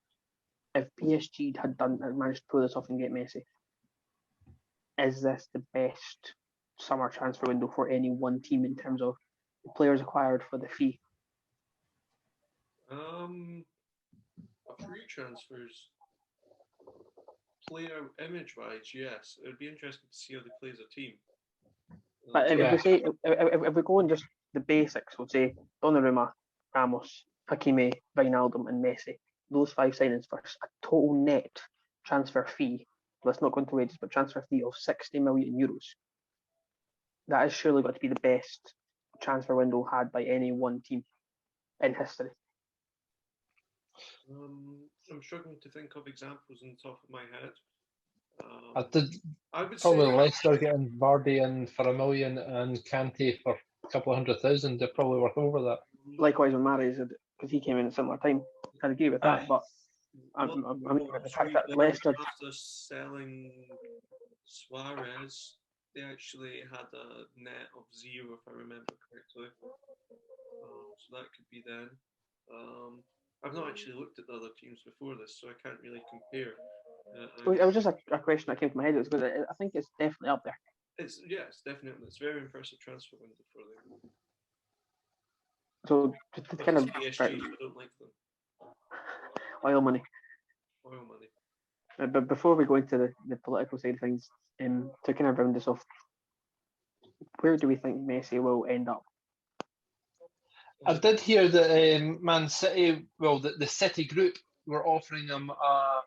if PSG had managed to pull this off and get Messi, is this the best summer transfer window for any one team in terms of players acquired for the fee? Free transfers player image-wise, yes, it would be interesting to see how they play as a team. But if Yeah. we say if we go on just the basics, we'll say Donnarumma, Ramos, Hakimi, Wijnaldum, and Messi. Those 5 signings for a total net transfer fee. Let's not go into wages, but transfer fee of €60 million. That has surely got to be the best transfer window had by any one team in history. I'm struggling to think of examples on the top of my head. I did I would probably say Leicester getting Vardy in for $1 million and Kante for a couple of 100,000. They're probably worth over that. Likewise with Mahrez, because he came in at a similar time. I'd agree with that, Aye. but I mean the fact that Leicester. After selling Suarez, they actually had a net of 0, if I remember correctly. So that could be then. I've not actually looked at the other teams before this, so I can't really compare. It was just a question that came to my head. It was good. I think it's definitely up there. It's definitely. It's a very impressive transfer window for them. So to But kind it's of PSG, so I don't like them. oil money. Oil money. But before we go into the political side of things, to kind of round this off, where do we think Messi will end up? I did hear that Man City, well, the City group were offering him a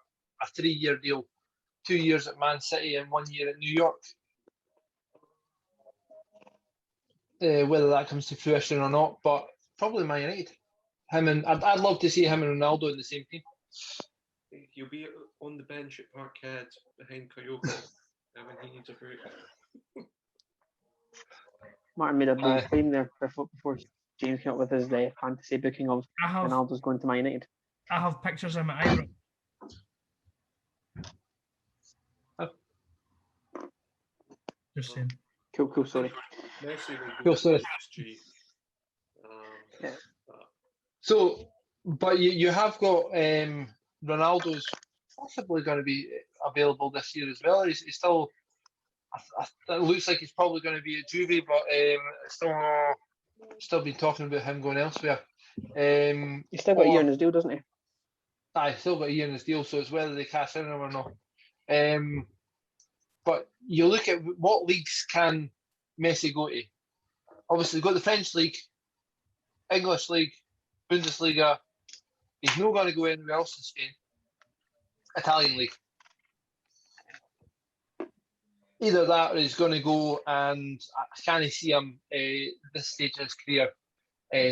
3-year deal, 2 years at Man City and 1 year at New York. Whether that comes to fruition or not, but probably Man United. I'd love to see him and Ronaldo in the same team. He'll be on the bench at Parkhead behind Kyogo when he needs a break. Martin made a bold claim there before James came up with his fantasy booking of Ronaldo's going to Man United. I have pictures of my eyebrow. Just saying. Cool, sorry. Messi will Cool, go sorry. to PSG. Yeah. So, but you have got Ronaldo's possibly going to be available this year as well. He's still. It looks like he's probably going to be at Juve, but still been talking about him going elsewhere. He's still got a year in his deal, doesn't he? Aye, still got a year in his deal, so it's whether they cash in him or not. But you look at what leagues can Messi go to. Obviously, you've got the French league, English league, Bundesliga. He's not going to go anywhere else in Spain. Italian league. Either that or he's going to go, and I can't see him this stage of his career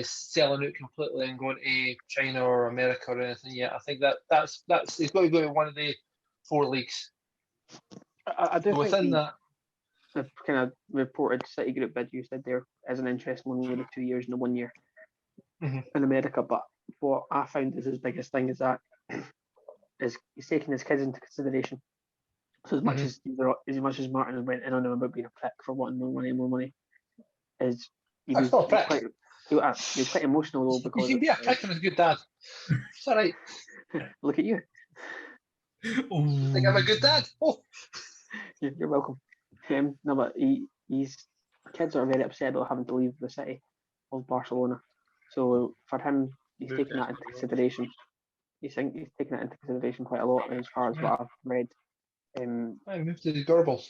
selling out completely and going to China or America or anything yet. I think that's he's got to go to one of the 4 leagues. I do within think that. The kind of reported City Group bid you said there is an interesting one with the 2 years and the 1 year in America. But what I found is his biggest thing is that is he's taking his kids into consideration. So as much as Martin went in on him about being a prick for wanting more money, he was quite emotional though because you can be a prick and a good dad. It's all right. Look at you. Oh. Think I'm a good dad. Oh, You're welcome. No, but his kids are very upset about having to leave the city of Barcelona. So for him, he's taking that into consideration. He's taking that into consideration quite a lot as far as what I've read. I moved to the Gorbals.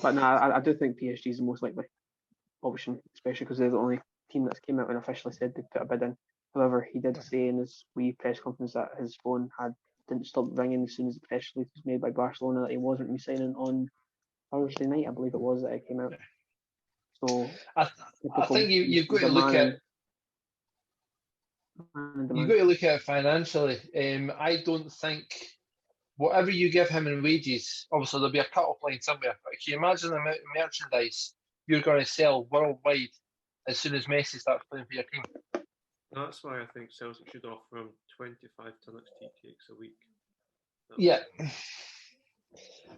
But no, I do think PSG is the most likely option, especially because they're the only team that's came out and officially said they put a bid in. However, he did say in his wee press conference that his phone didn't stop ringing as soon as the press release was made by Barcelona that he wasn't re-signing on Thursday night, I believe it was, that it came out. So I think you've got to look at it financially. I don't think whatever you give him in wages, obviously there'll be a cut-off line somewhere. But can you imagine the amount of merchandise you're going to sell worldwide as soon as Messi starts playing for your team? That's why I think Celtic should offer him 25 tonne tea cakes a week. Yeah.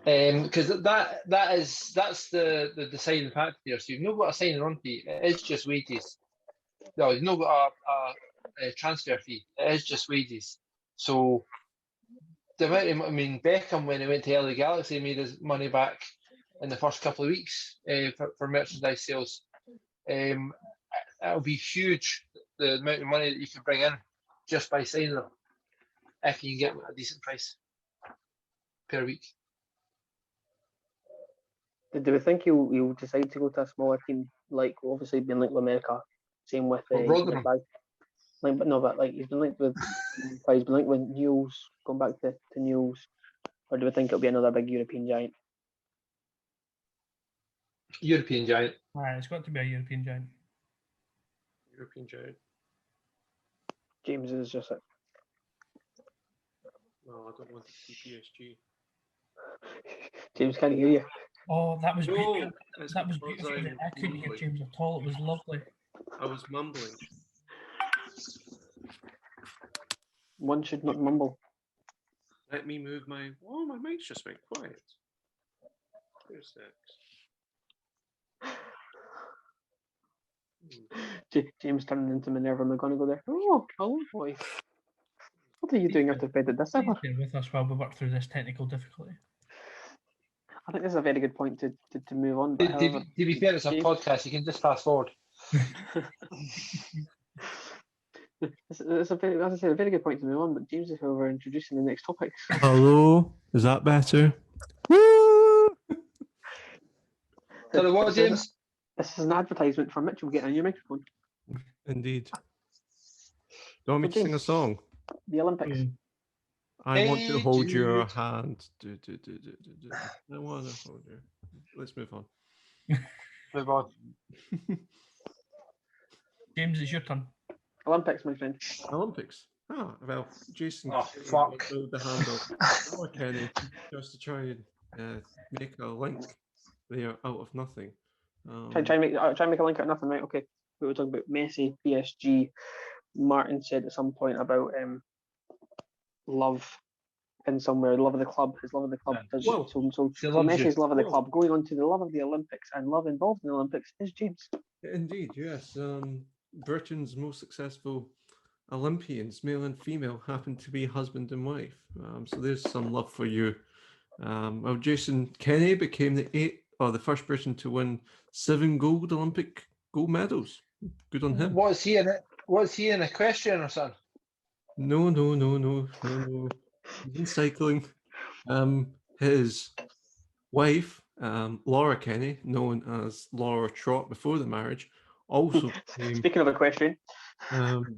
Because that's the deciding factor here. So you've not got a signing on fee, it is just wages. No, you've not got a transfer fee, it is just wages. So the amount of, Beckham, when he went to LA Galaxy, made his money back in the first couple of weeks for merchandise sales. It'll be huge, the amount of money that you can bring in just by signing them. if you can get a decent price per week. Do we think he'll decide to go to a smaller team, like obviously being linked with America? Same with Rotherham. but like he's been linked with, he's been linked with Newell's, going back to Newell's, or do we think it'll be another big European giant? European giant. It's got to be a European giant. European giant. James is just it. No, I don't want to see PSG. James can't hear you. Oh, that was No, beautiful. it's That was because beautiful. I'm I couldn't hear mumbling. James at all. It was lovely. I was mumbling. One should not mumble. Let me move my. Oh, my mic's just went quiet. Here's that. James turning into Minerva McGonagall there. Oh, hello, boy. What are you doing after bed at this hour? Stay with us while we work through this technical difficulty. I think this is a very good point to move on. But To be fair, it's a podcast. You can just fast forward. It's a very, as I said, a very good point to move on. But James is however introducing the next topic. Hello, is that better? Woo! So what, James? This is an advertisement for Mitchell getting a new microphone. Indeed. Do you want me to sing a song? The Olympics. I want to Hey, hold your Jude. hand. I want to hold your. Let's move on. Move on. James, it's your turn. Olympics, my friend. Olympics. Ah, well, Jason. Oh, Kenny fuck. moved the handle. Oh, Kenny, just to try and make a link there out of nothing. Try and make a link out of nothing, right? Okay. We were talking about Messi, PSG. Martin said at some point about love in somewhere, love of the club. His love of the club. Well, So she loves you. Messi's love of the Well. club. Going on to the love of the Olympics and love involved in the Olympics is James. Indeed, yes. Britain's most successful Olympians, male and female, happen to be husband and wife. So there's some love for you. Well, Jason Kenny became the first person to win 7 Olympic gold medals. Good on him. Was he in it? Was he in equestrian or something? No. He's in cycling. His wife, Laura Kenny, known as Laura Trott before the marriage, also became Speaking of equestrian,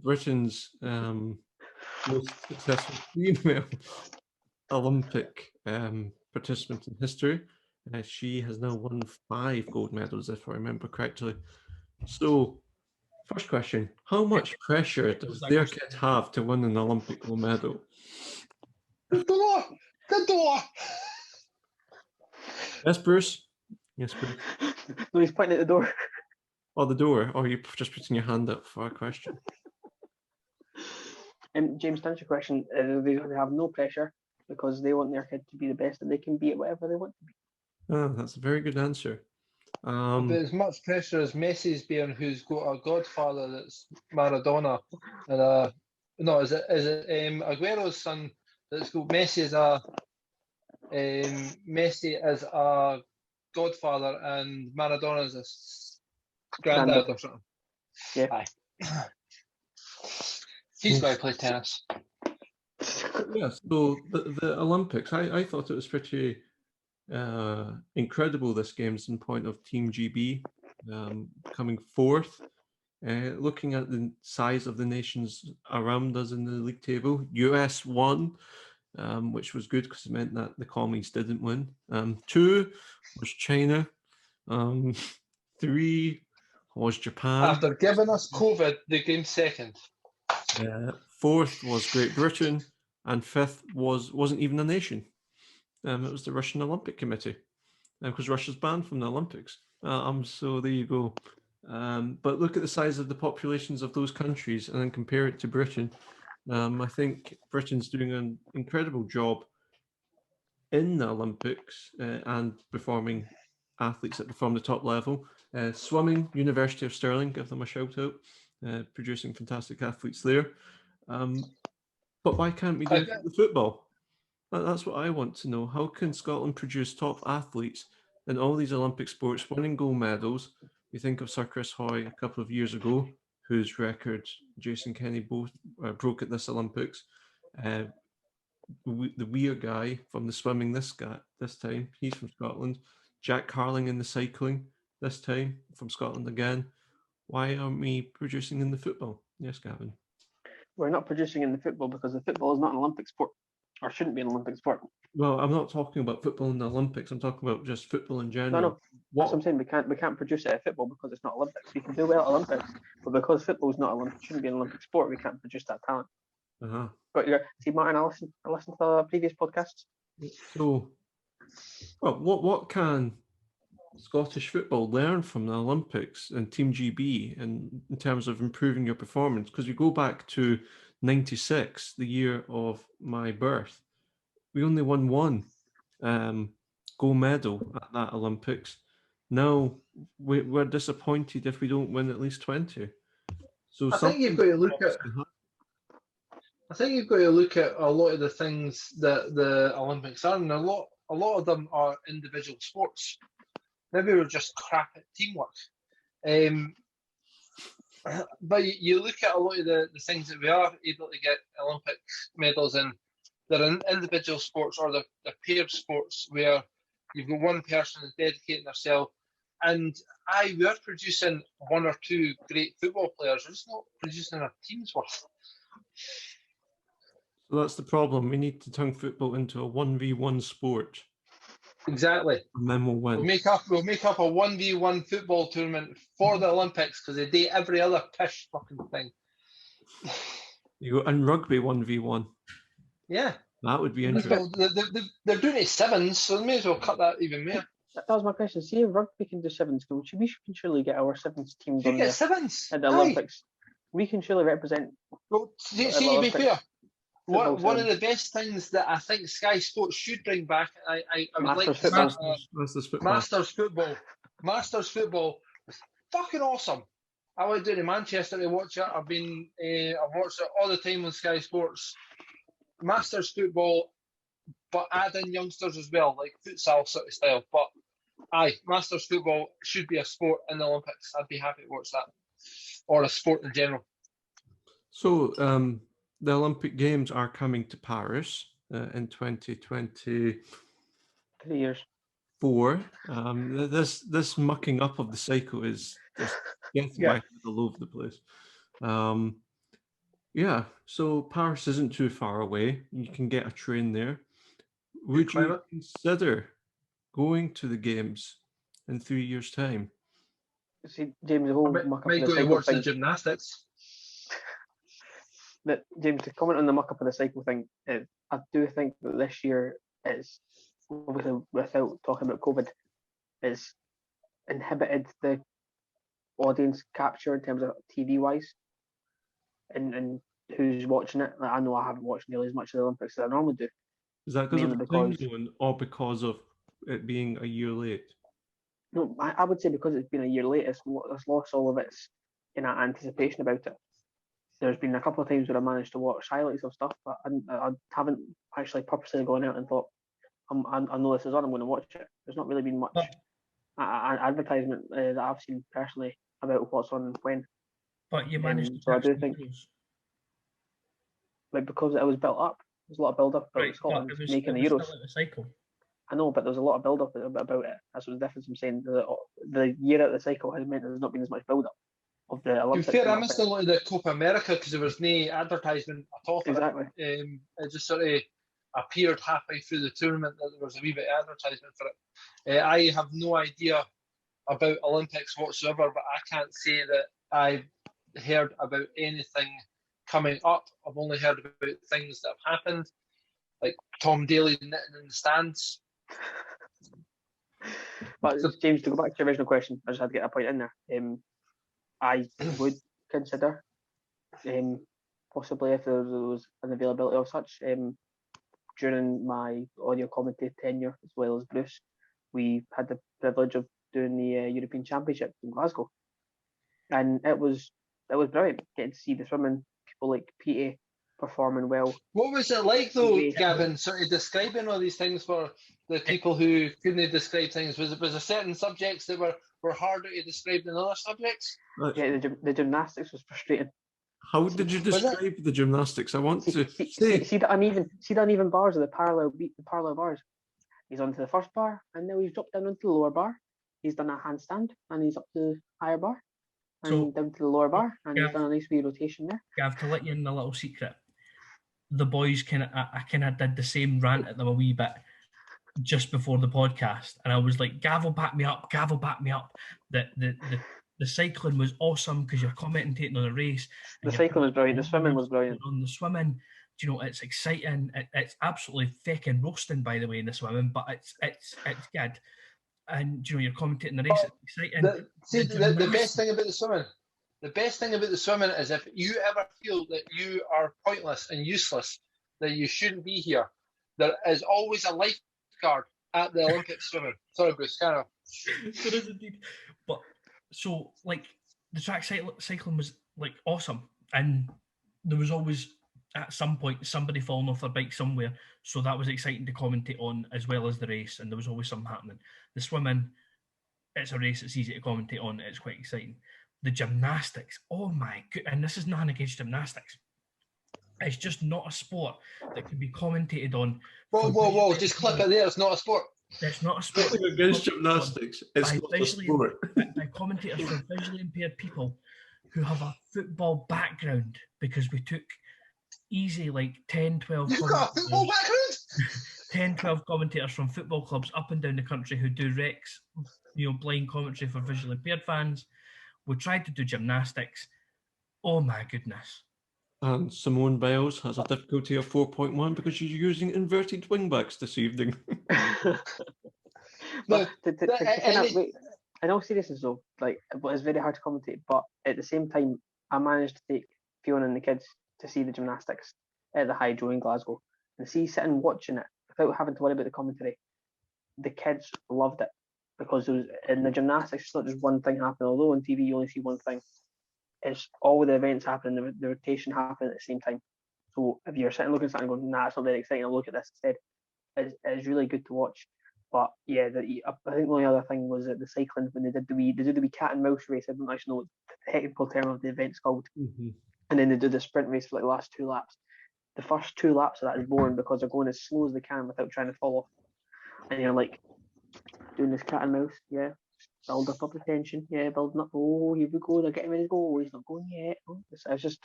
Britain's most successful female Olympic participant in history. She has now won 5 gold medals, if I remember correctly. So, first question, how much pressure does their kid have to win an Olympic gold medal? The door! The door! Yes, Bruce? Yes, Bruce. no, he's pointing at the door. Or the door, or are you just putting your hand up for a question? James, to answer your question, they have no pressure because they want their kid to be the best that they can be at whatever they want to be. Ah, that's a very good answer. But as much pressure as Messi's being, who's got a godfather that's Maradona, and is it Aguero's son that's got Messi as a godfather and Maradona as a granddad or something. Yeah. Aye. He's going to play tennis. Yeah, so the Olympics, I thought it was pretty incredible, this game's in point of Team GB coming 4th. Looking at the size of the nations around us in the league table, US won, which was good because it meant that the commies didn't win. 2 was China. 3 was Japan. After giving us COVID, they came second. 4th was Great Britain, and 5th wasn't even a nation. It was the Russian Olympic Committee, because Russia's banned from the Olympics. So there you go. But look at the size of the populations of those countries and then compare it to Britain. I think Britain's doing an incredible job in the Olympics and performing athletes that perform the top level. Swimming, University of Stirling, give them a shout out, producing fantastic athletes there. But why can't we do it with football? That's what I want to know. How can Scotland produce top athletes in all these Olympic sports, winning gold medals? We think of Sir Chris Hoy a couple of years ago, whose record Jason Kenny both broke at this Olympics. the weird guy from the swimming this time. He's from Scotland. Jack Carling in the cycling this time from Scotland again. Why aren't we producing in the football? Yes, Gavin. We're not producing in the football because the football is not an Olympic sport, or shouldn't be an Olympic sport. Well, I'm not talking about football in the Olympics. I'm talking about just football in general. No. That's what I'm saying. We can't produce it at football because it's not Olympics. We can do well at Olympics, but because football is not Olympic, shouldn't be an Olympic sport. We can't produce that talent. Uh-huh. But see, Martin, I listened to the previous podcasts. So, well, what can Scottish football learn from the Olympics and Team GB in terms of improving your performance? Because you go back to '96, the year of my birth, we only won one gold medal at that Olympics. Now we're disappointed if we don't win at least 20. So I think you've got to look at. I think you've got to look at a lot of the things that the Olympics are, and a lot of them are individual sports. Maybe we're just crap at teamwork. But you look at a lot of the things that we are able to get Olympic medals in. They're in individual sports or they're paired sports where you've got one person who's dedicating themselves. And we are producing one or two great football players. We're just not producing a team's worth. So that's the problem. We need to turn football into a 1v1 sport. Exactly. And then we'll win. We'll make up a 1v1 football tournament for the Olympics because they date every other pish fucking thing. You go and rugby 1v1. Yeah. That would be interesting. They're doing it sevens, so they may as well cut that even more. That was my question. See if rugby can do sevens, we can surely get our sevens teams on get sevens at the Olympics. We can surely represent. Well, see to be fair, one of the best things that I think Sky Sports should bring back, I would like to start Masters football. Masters football was fucking awesome. I went down to Manchester to watch it. I've watched it all the time on Sky Sports. Masters football, but add in youngsters as well, like futsal sort of style. But Masters football should be a sport in the Olympics. I'd be happy to watch that, or a sport in general. So the Olympic Games are coming to Paris in 2020. 3 years. 4. This mucking up of the cycle is just getting back all over the place. So Paris isn't too far away. You can get a train there. Would you consider going to the games in 3 years' time? See, James, the whole muck up of the cycle watch thing. The gymnastics. But James, to comment on the muck up of the cycle thing, I do think that this year is, obviously without talking about COVID, is inhibited the audience capture in terms of TV wise, and who's watching it. Like, I know I haven't watched nearly as much of the Olympics as I normally do. Is that because of the time zone or because of it being a year late? No, I would say because it's been a year late, it's lost all of its anticipation about it. There's been a couple of times where I managed to watch highlights of stuff, but I haven't actually purposely gone out and thought, I know this is on, I'm going to watch it. There's not really been much advertisement that I've seen personally about what's on and when. But you managed to so I do think, like, because it was built up, there's a lot of build up about Scotland making the Euros. Cycle. I know, but there's a lot of build up about it. That's what the difference I'm saying. The year at the cycle has meant there's not been as much build up of the Olympics. To be fair, I missed a lot of the Copa America because there was no advertisement at all. Exactly. It just sort of appeared halfway through the tournament that there was a wee bit of advertisement for it. I have no idea about Olympics whatsoever, but I can't say that I've heard about anything coming up. I've only heard about things that have happened, like Tom Daly knitting in the stands. But James, to go back to your original question, I just had to get a point in there. I would consider, possibly if there was an availability of such, during my audio commentary tenure, as well as Bruce, we had the privilege of doing the European Championship in Glasgow, and it was brilliant getting to see the swimming people like Peaty performing well. What was it like though, Gavin, sort of describing all these things for the people who couldn't describe things? Was there certain subjects that were harder to describe than other subjects? Yeah, the gymnastics was frustrating. How did you describe the gymnastics? I want to see the uneven bars of the parallel bars. He's onto the first bar, and now he's dropped down onto the lower bar. He's done a handstand, and he's up to the higher bar, and down to the lower bar, and he's done a nice wee rotation there. Gav, to let you in a little secret, the boys I kind of did the same rant at them a wee bit just before the podcast, and I was like, Gav will back me up. The cycling was awesome because you're commentating on a race. The cycling was brilliant. The swimming was brilliant. On the swimming, it's exciting. It's absolutely feckin' roasting, by the way, in the swimming, but it's good. And you're commentating the race. It's exciting. The best thing about the swimming is if you ever feel that you are pointless and useless, that you shouldn't be here, there is always a lifeguard at the Olympic swimming. Sorry, Bruce, kind of. There is indeed. But so, like, the track cycling was like awesome, and there was always at some point somebody falling off their bike somewhere, so that was exciting to commentate on as well as the race, and there was always something happening. The swimming, it's a race, it's easy to commentate on, it's quite exciting. The gymnastics, oh my god, and this is nothing against gymnastics, it's just not a sport that can be commentated on. Whoa, just clip it there, it's not a sport. It's not a sport. Nothing against gymnastics, it's not a sport. By commentators from visually impaired people who have a football background, because we took easy like 10, 12 You've got a football background? 10, 12 commentators from football clubs up and down the country who do recs, blind commentary for visually impaired fans. We tried to do gymnastics. Oh my goodness. And Simone Biles has a difficulty of 4.1 because she's using inverted wingbacks this evening. But in all seriousness though, it's very hard to commentate, but at the same time, I managed to take Fiona and the kids to see the gymnastics at the Hydro in Glasgow, and sitting watching it without having to worry about the commentary. The kids loved it because there was, in the gymnastics, it's not just one thing happening. Although on TV you only see one thing, it's all the events happening, the rotation happening at the same time. So if you're sitting looking at something and going, nah, it's not very exciting, I'll look at this instead. It's really good to watch. But yeah, I think the only other thing was that the cycling, when they did the wee cat and mouse race, I don't actually know what the technical term of the event's called. Mm-hmm. And then they do the sprint race for the last 2 laps. The first 2 laps of that is boring because they're going as slow as they can without trying to fall off. And you're like, doing this cat and mouse, yeah. Build up the tension, yeah, building up. Oh, here we go, they're getting ready to go. Oh, he's not going yet. Oh, it's just.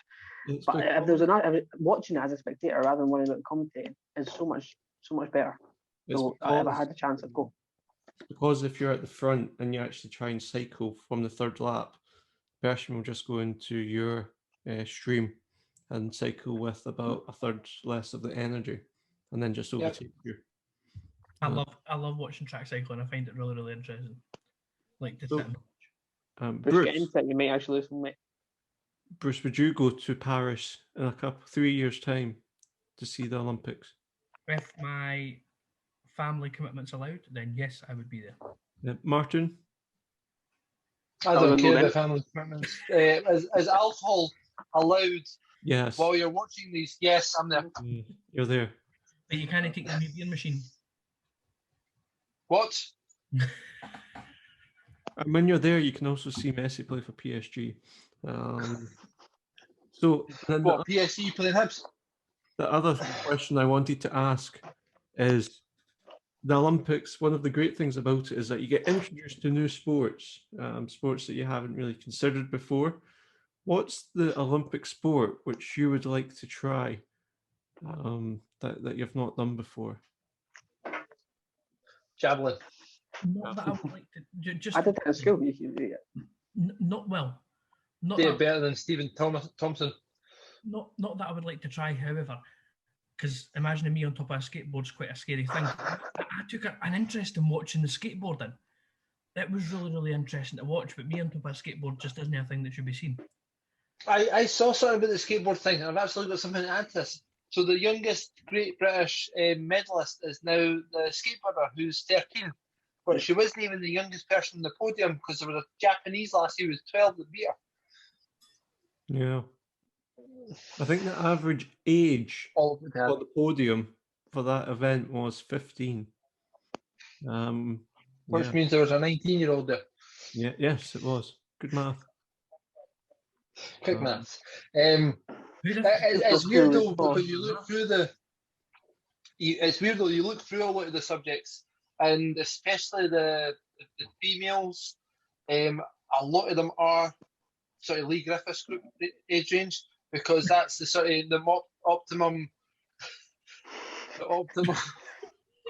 But if there was watching it as a spectator rather than worrying about commentating is so much better. So if I had the chance, I'd go. Because if you're at the front and you actually try and cycle from the 3rd lap, the person will just go into your stream and cycle with about a third less of the energy, and then just overtake you. I love watching track cycling. I find it really, really interesting. Like to sit and watch. Bruce, get into it, you might actually listen, mate. Bruce, would you go to Paris in 3 years' time to see the Olympics? If my family commitments allowed, then yes, I would be there. Yeah. Martin? I don't care about family commitments. Is alcohol allowed? Yes. While you're watching these, yes, I'm there. You're there. But you can't take the new beer machine. What? And when you're there, you can also see Messi play for PSG. PSG playing Hibs? The other question I wanted to ask is, the Olympics, one of the great things about it is that you get introduced to new sports, sports that you haven't really considered before. What's the Olympic sport which you would like to try that you've not done before? Javelin. Not that I would like to. Just I did that at school. Not well. Not They're better than Stephen Thompson. Not that I would like to try, however, because imagining me on top of a skateboard is quite a scary thing. I took an interest in watching the skateboarding. It was really, really interesting to watch, but me on top of a skateboard just isn't a thing that should be seen. I saw something about the skateboard thing, and I've absolutely got something to add to this. So the youngest Great British medalist is now the skateboarder who's 13. But she wasn't even the youngest person on the podium because there was a Japanese lassie who was 12 that beat her. Yeah. I think the average age for the podium for that event was 15. Which means there was a 19-year-old there. Yeah, yes, it was. Good math. Quick maths. Who does- It's Look weird through though sports. because you look through it's weird though you look through a lot of the subjects and especially the females. A lot of them are sort of Lee Griffiths group age range because that's the sort of the optimum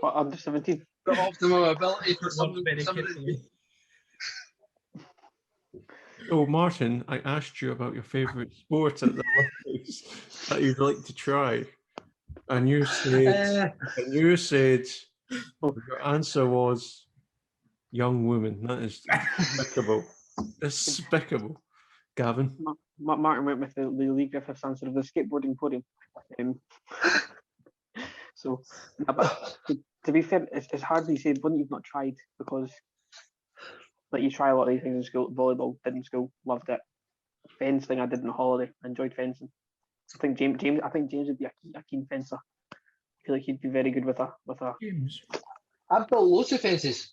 What, under 17? the optimum ability for Words somebody. very carefully. Oh, Martin, I asked you about your favourite sport at the Olympics that you'd like to try, and you said, your answer was young woman. That is despicable. Despicable. Gavin. Martin went with the Lee Griffiths answer of the skateboarding podium. So, but to be fair, it's hardly said one you've not tried because, like, you try a lot of these things in school. Volleyball did in school, loved it. Fencing I did on holiday, enjoyed fencing. I think James would be a keen fencer. I feel like he'd be very good with a. James, I've built loads of fences.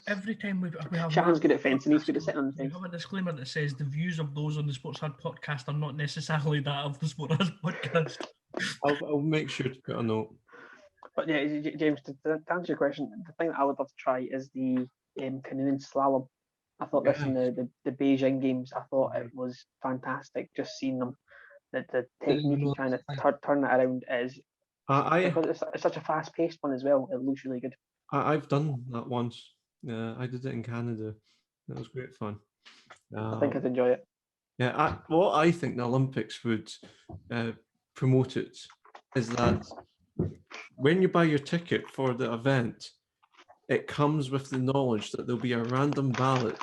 every time we have Shannon's good at fencing. He's good at sitting on the we fence. have a disclaimer that says the views of those on the Sports Hard podcast are not necessarily that of the Sports Hard podcast. I'll make sure to put a note. But yeah, James, to answer your question, the thing that I would love to try is the canoeing slalom. I thought this in the Beijing games. I thought it was fantastic. Just seeing them, the technique and trying to turn it around is because it's such a fast-paced one as well. It looks really good. I've done that once. I did it in Canada. It was great fun. I think I'd enjoy it. Yeah, what I think the Olympics would promote it is that when you buy your ticket for the event, it comes with the knowledge that there'll be a random ballot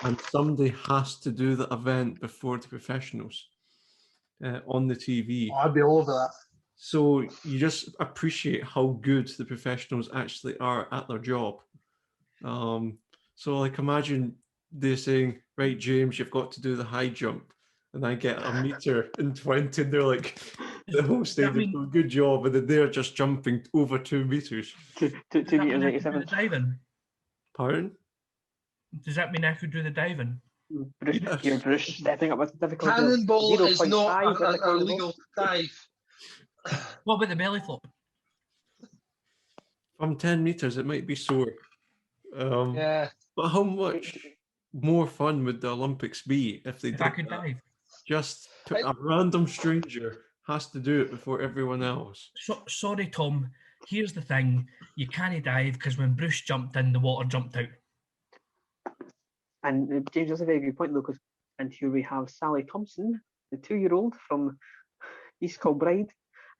and somebody has to do the event before the professionals on the TV. Oh, I'd be all over that. So you just appreciate how good the professionals actually are at their job. So like imagine they're saying, right, James, you've got to do the high jump. And I get a meter in 20 and they're like, the whole stadium, doing a good job. And then they're just jumping over 2 meters. 2 meters 87. Diving? Pardon? Does that mean I could do the diving? Bruce stepping up with difficulty. Cannonball is not an a illegal dive. What about the belly flop? From 10 meters, it might be sore. Yeah. But how much more fun would the Olympics be if they did I could that? dive. Just a random stranger has to do it before everyone else. Sorry, Tom. Here's the thing. You can't dive because when Bruce jumped in, the water jumped out. And James, that's a very good point, Lucas. And here we have Sally Thompson, the 2-year-old from East Kilbride,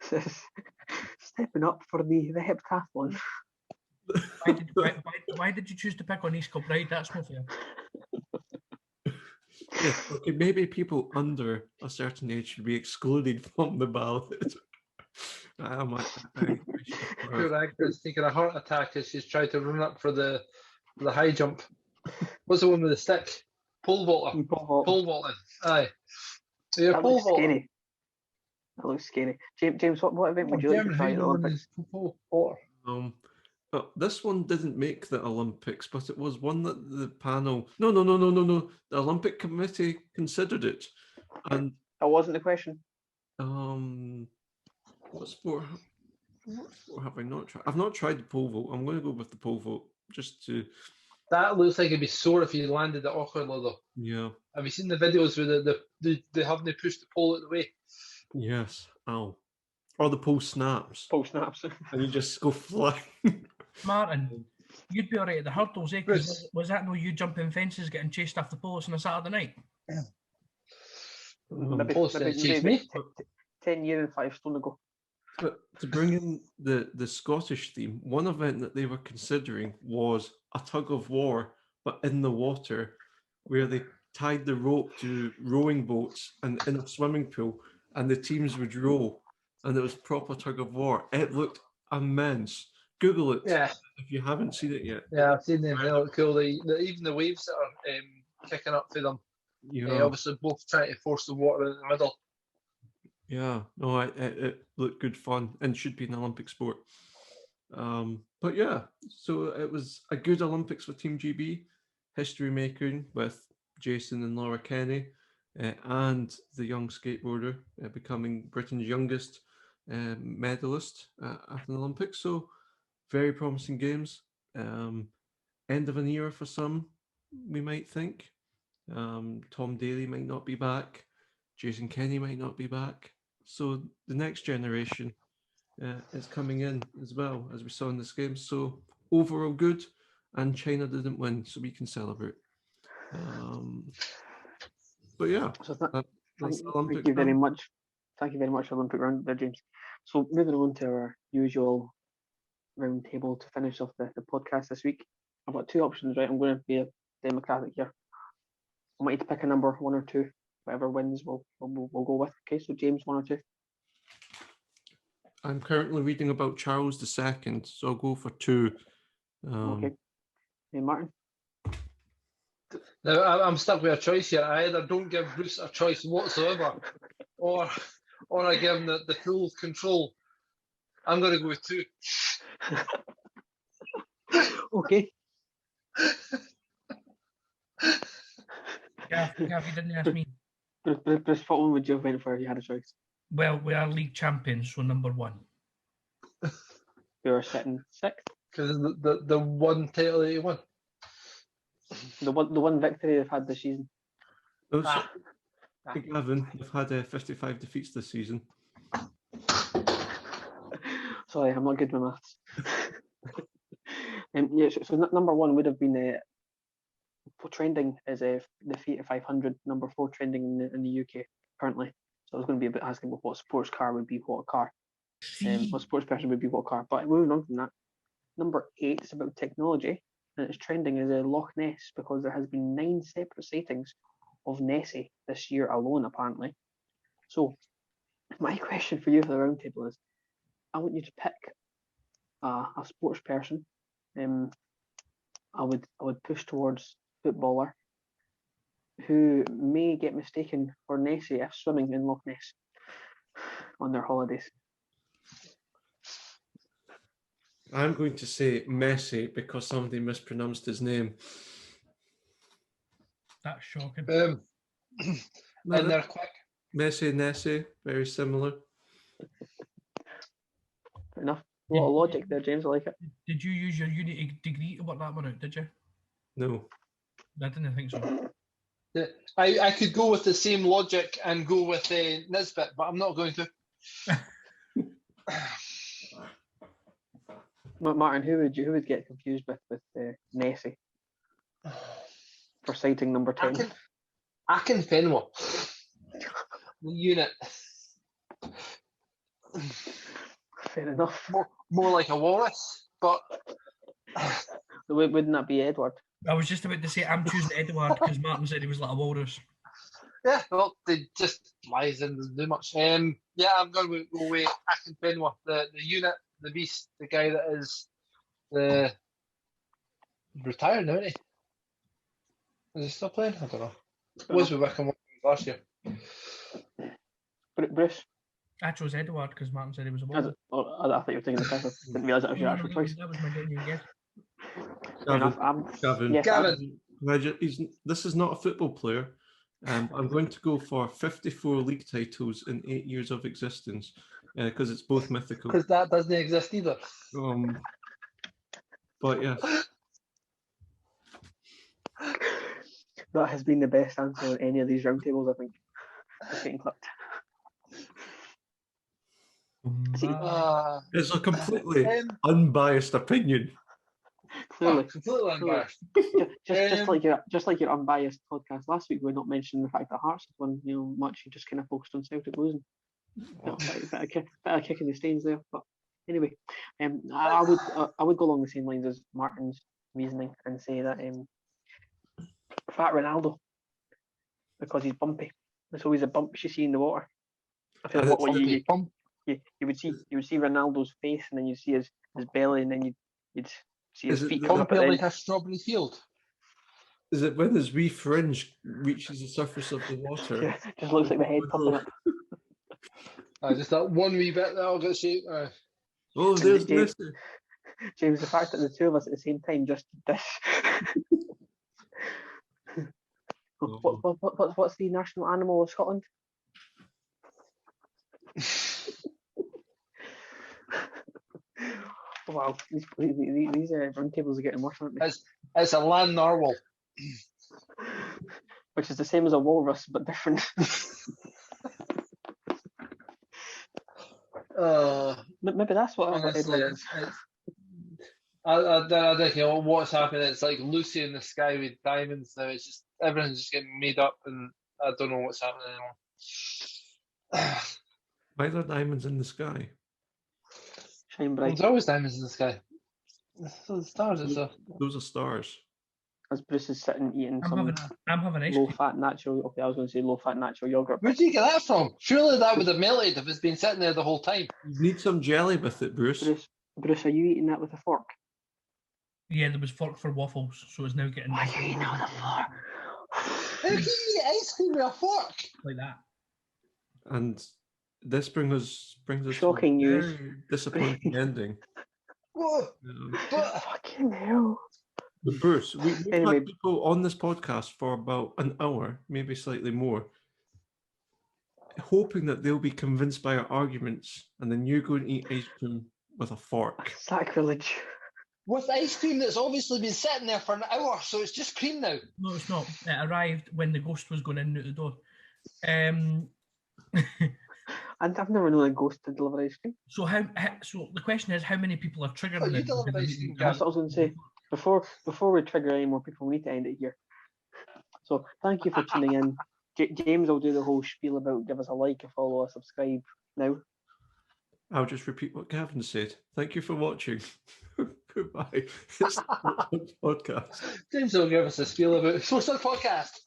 stepping up for the heptathlon. Why did you choose to pick on East Kilbride? That's not fair. Yeah, okay, maybe people under a certain age should be excluded from the ballot. Poor Agnes taking a heart attack as she's tried to run up for the high jump. What's the one with the stick? Pole vaulter. Pole vaulting. Aye. So you're pole vaulting. Scary. That looks scary. James, what event would you like to try at the Olympics? But this one didn't make the Olympics, but it was one that the panel. No. The Olympic Committee considered it, and that wasn't the question. What sport have I not tried? I've not tried the pole vault. I'm going to go with the pole vault just to. That looks like it'd be sore if you landed it awkwardly, though. Yeah. Have you seen the videos where they haven't pushed the pole out of the way? Yes. Ow. Or the pole snaps. Pole snaps. And you just go flying. Martin, you'd be all right at the hurdles, eh? Was that no you jumping fences getting chased off the post on a Saturday night? Maybe 10 years and 5 stone ago. But to bring in the Scottish theme, one event that they were considering was a tug of war, but in the water, where they tied the rope to rowing boats and in a swimming pool, and the teams would row, and it was proper tug of war. It looked immense. Google it if you haven't seen it yet. Yeah, I've seen them. They look cool. Even the waves that are kicking up for them. Yeah. Obviously, both trying to force the water in the middle. Yeah, no, it looked good fun and should be an Olympic sport. But yeah, so it was a good Olympics for Team GB, history making with Jason and Laura Kenny. and the young skateboarder becoming Britain's youngest medalist at an Olympics. So very promising games. End of an era for some, we might think. Tom Daly might not be back. Jason Kenny might not be back. So the next generation is coming in as well, as we saw in this game. So overall good, and China didn't win, so we can celebrate. But yeah, So that's thank Olympics. you very much. Thank you very much, Olympic round there, James. So moving on to our usual round table to finish off the podcast this week. I've got two options, right? I'm going to be democratic here. I want you to pick a number, 1 or 2. Whatever wins, we'll go with. Okay, so James, 1 or 2. I'm currently reading about Charles II, so I'll go for 2. Okay. Hey, Martin. Now, I'm stuck with a choice here. I either don't give Bruce a choice whatsoever, or I give him the full control. I'm going to go with 2. Okay. Gav, you didn't ask me. Bruce, what one would you have went for if you had a choice? Well, we are league champions, so number 1. We were sitting 6th. Because the one title that he won. The one victory they've had this season. Oh, so, Gavin, they've had 55 defeats this season. Sorry, I'm not good with maths. So number 1 would have been trending as the Fiat 500, number 4 trending in the UK currently. So I was going to be a bit asking what sports car would be what car. What sports person would be what car. But moving on from that, number 8 is about technology, and it's trending as a Loch Ness because there has been 9 separate sightings of Nessie this year alone, apparently. So my question for you for the roundtable is, I want you to pick a sports person. I would push towards footballer who may get mistaken for Nessie if swimming in Loch Ness on their holidays. I'm going to say Messi because somebody mispronounced his name. That's shocking. And they're quick. Messi, Nessie, very similar. Fair enough. A lot of logic there, James. I like it. Did you use your uni degree to work that one out, did you? No. I didn't think so. Yeah, I could go with the same logic and go with Nisbet, but I'm not going to. Martin, who would get confused with Nessie for sighting number 10? Akin Fenwa. The unit. Fair enough. More like a walrus, but Wouldn't that be Edward? I was just about to say I'm choosing Edward because Martin said he was like a walrus. yeah, well, they just lies and doesn't do much. Yeah, I'm going to go with Akin Fenwa, the unit, the beast, the guy that is the retired now, isn't he? Is he still playing? I don't know. Was with Wickham last year. Bruce? I chose Edward because Martin said he was a walrus. I thought you were taking the piss. I didn't realise that was your actual choice. That was my genuine guess. Gavin, yes, Gavin. This is not a football player. I'm going to go for 54 league titles in 8 years of existence because it's both mythical. Because that doesn't exist either. But yeah. That has been the best answer on any of these roundtables, I think. It's getting clipped. It's a completely unbiased opinion. Clearly. Completely unbiased. Just like your unbiased podcast last week, we're not mentioning the fact that Hearts had won much. You just kind of focused on Celtic losing. Bit of kicking the stains there. But anyway, I would go along the same lines as Martin's reasoning and say that Fat Ronaldo, because he's bumpy. There's always a bump you see in the water. I feel like what you would see Ronaldo's face, and then you see his belly, and then you'd see his feet come up. Like a strawberry field. Is it when his wee fringe reaches the surface of the water? Yeah, just looks like the head popping up. Just that one wee bit that I'll get shaped. Oh, there's James, Messi. James, the fact that the two of us at the same time just did this. What's the national animal of Scotland? Wow, these run tables are getting worse, aren't they? It's a land narwhal. Which is the same as a walrus, but different. Maybe that's what Honestly, Edward is. I don't know what's happening. It's like Lucy in the sky with diamonds now. It's just everything's just getting made up, and I don't know what's happening anymore. Why are there diamonds in the sky? Shine bright. There's always diamonds in the sky. So the stars and stuff. Those are stars. As Bruce is sitting eating I'm having ice cream. low-fat natural. Okay, I was going to say low-fat natural yogurt. Where did you get that from? Surely that would have melted if it's been sitting there the whole time. You need some jelly with it, Bruce. Bruce, are you eating that with a fork? Yeah, there was fork for waffles, so it's now getting Why are you eating on the floor? How can you eat ice cream with a fork? like that. And this brings us Shocking to a news. very disappointing ending. What? But Fucking hell. But Bruce, we've Anyway. had people on this podcast for about an hour, maybe slightly more, hoping that they'll be convinced by our arguments, and then you go and eat ice cream with a fork. Sacrilege. with ice cream that's obviously been sitting there for an hour, so it's just cream now. No, it's not. It arrived when the ghost was going in out the door. I've never known a ghost to deliver ice cream. So so the question is, how many people are triggered? Oh, you delivered ice cream, That's what I was going to say. Before we trigger any more people, we need to end it here. So thank you for tuning in. James will do the whole spiel about give us a like, a follow, a subscribe now. I'll just repeat what Gavin said. Thank you for watching. Goodbye. It's the podcast. James will give us a spiel about what's our podcast.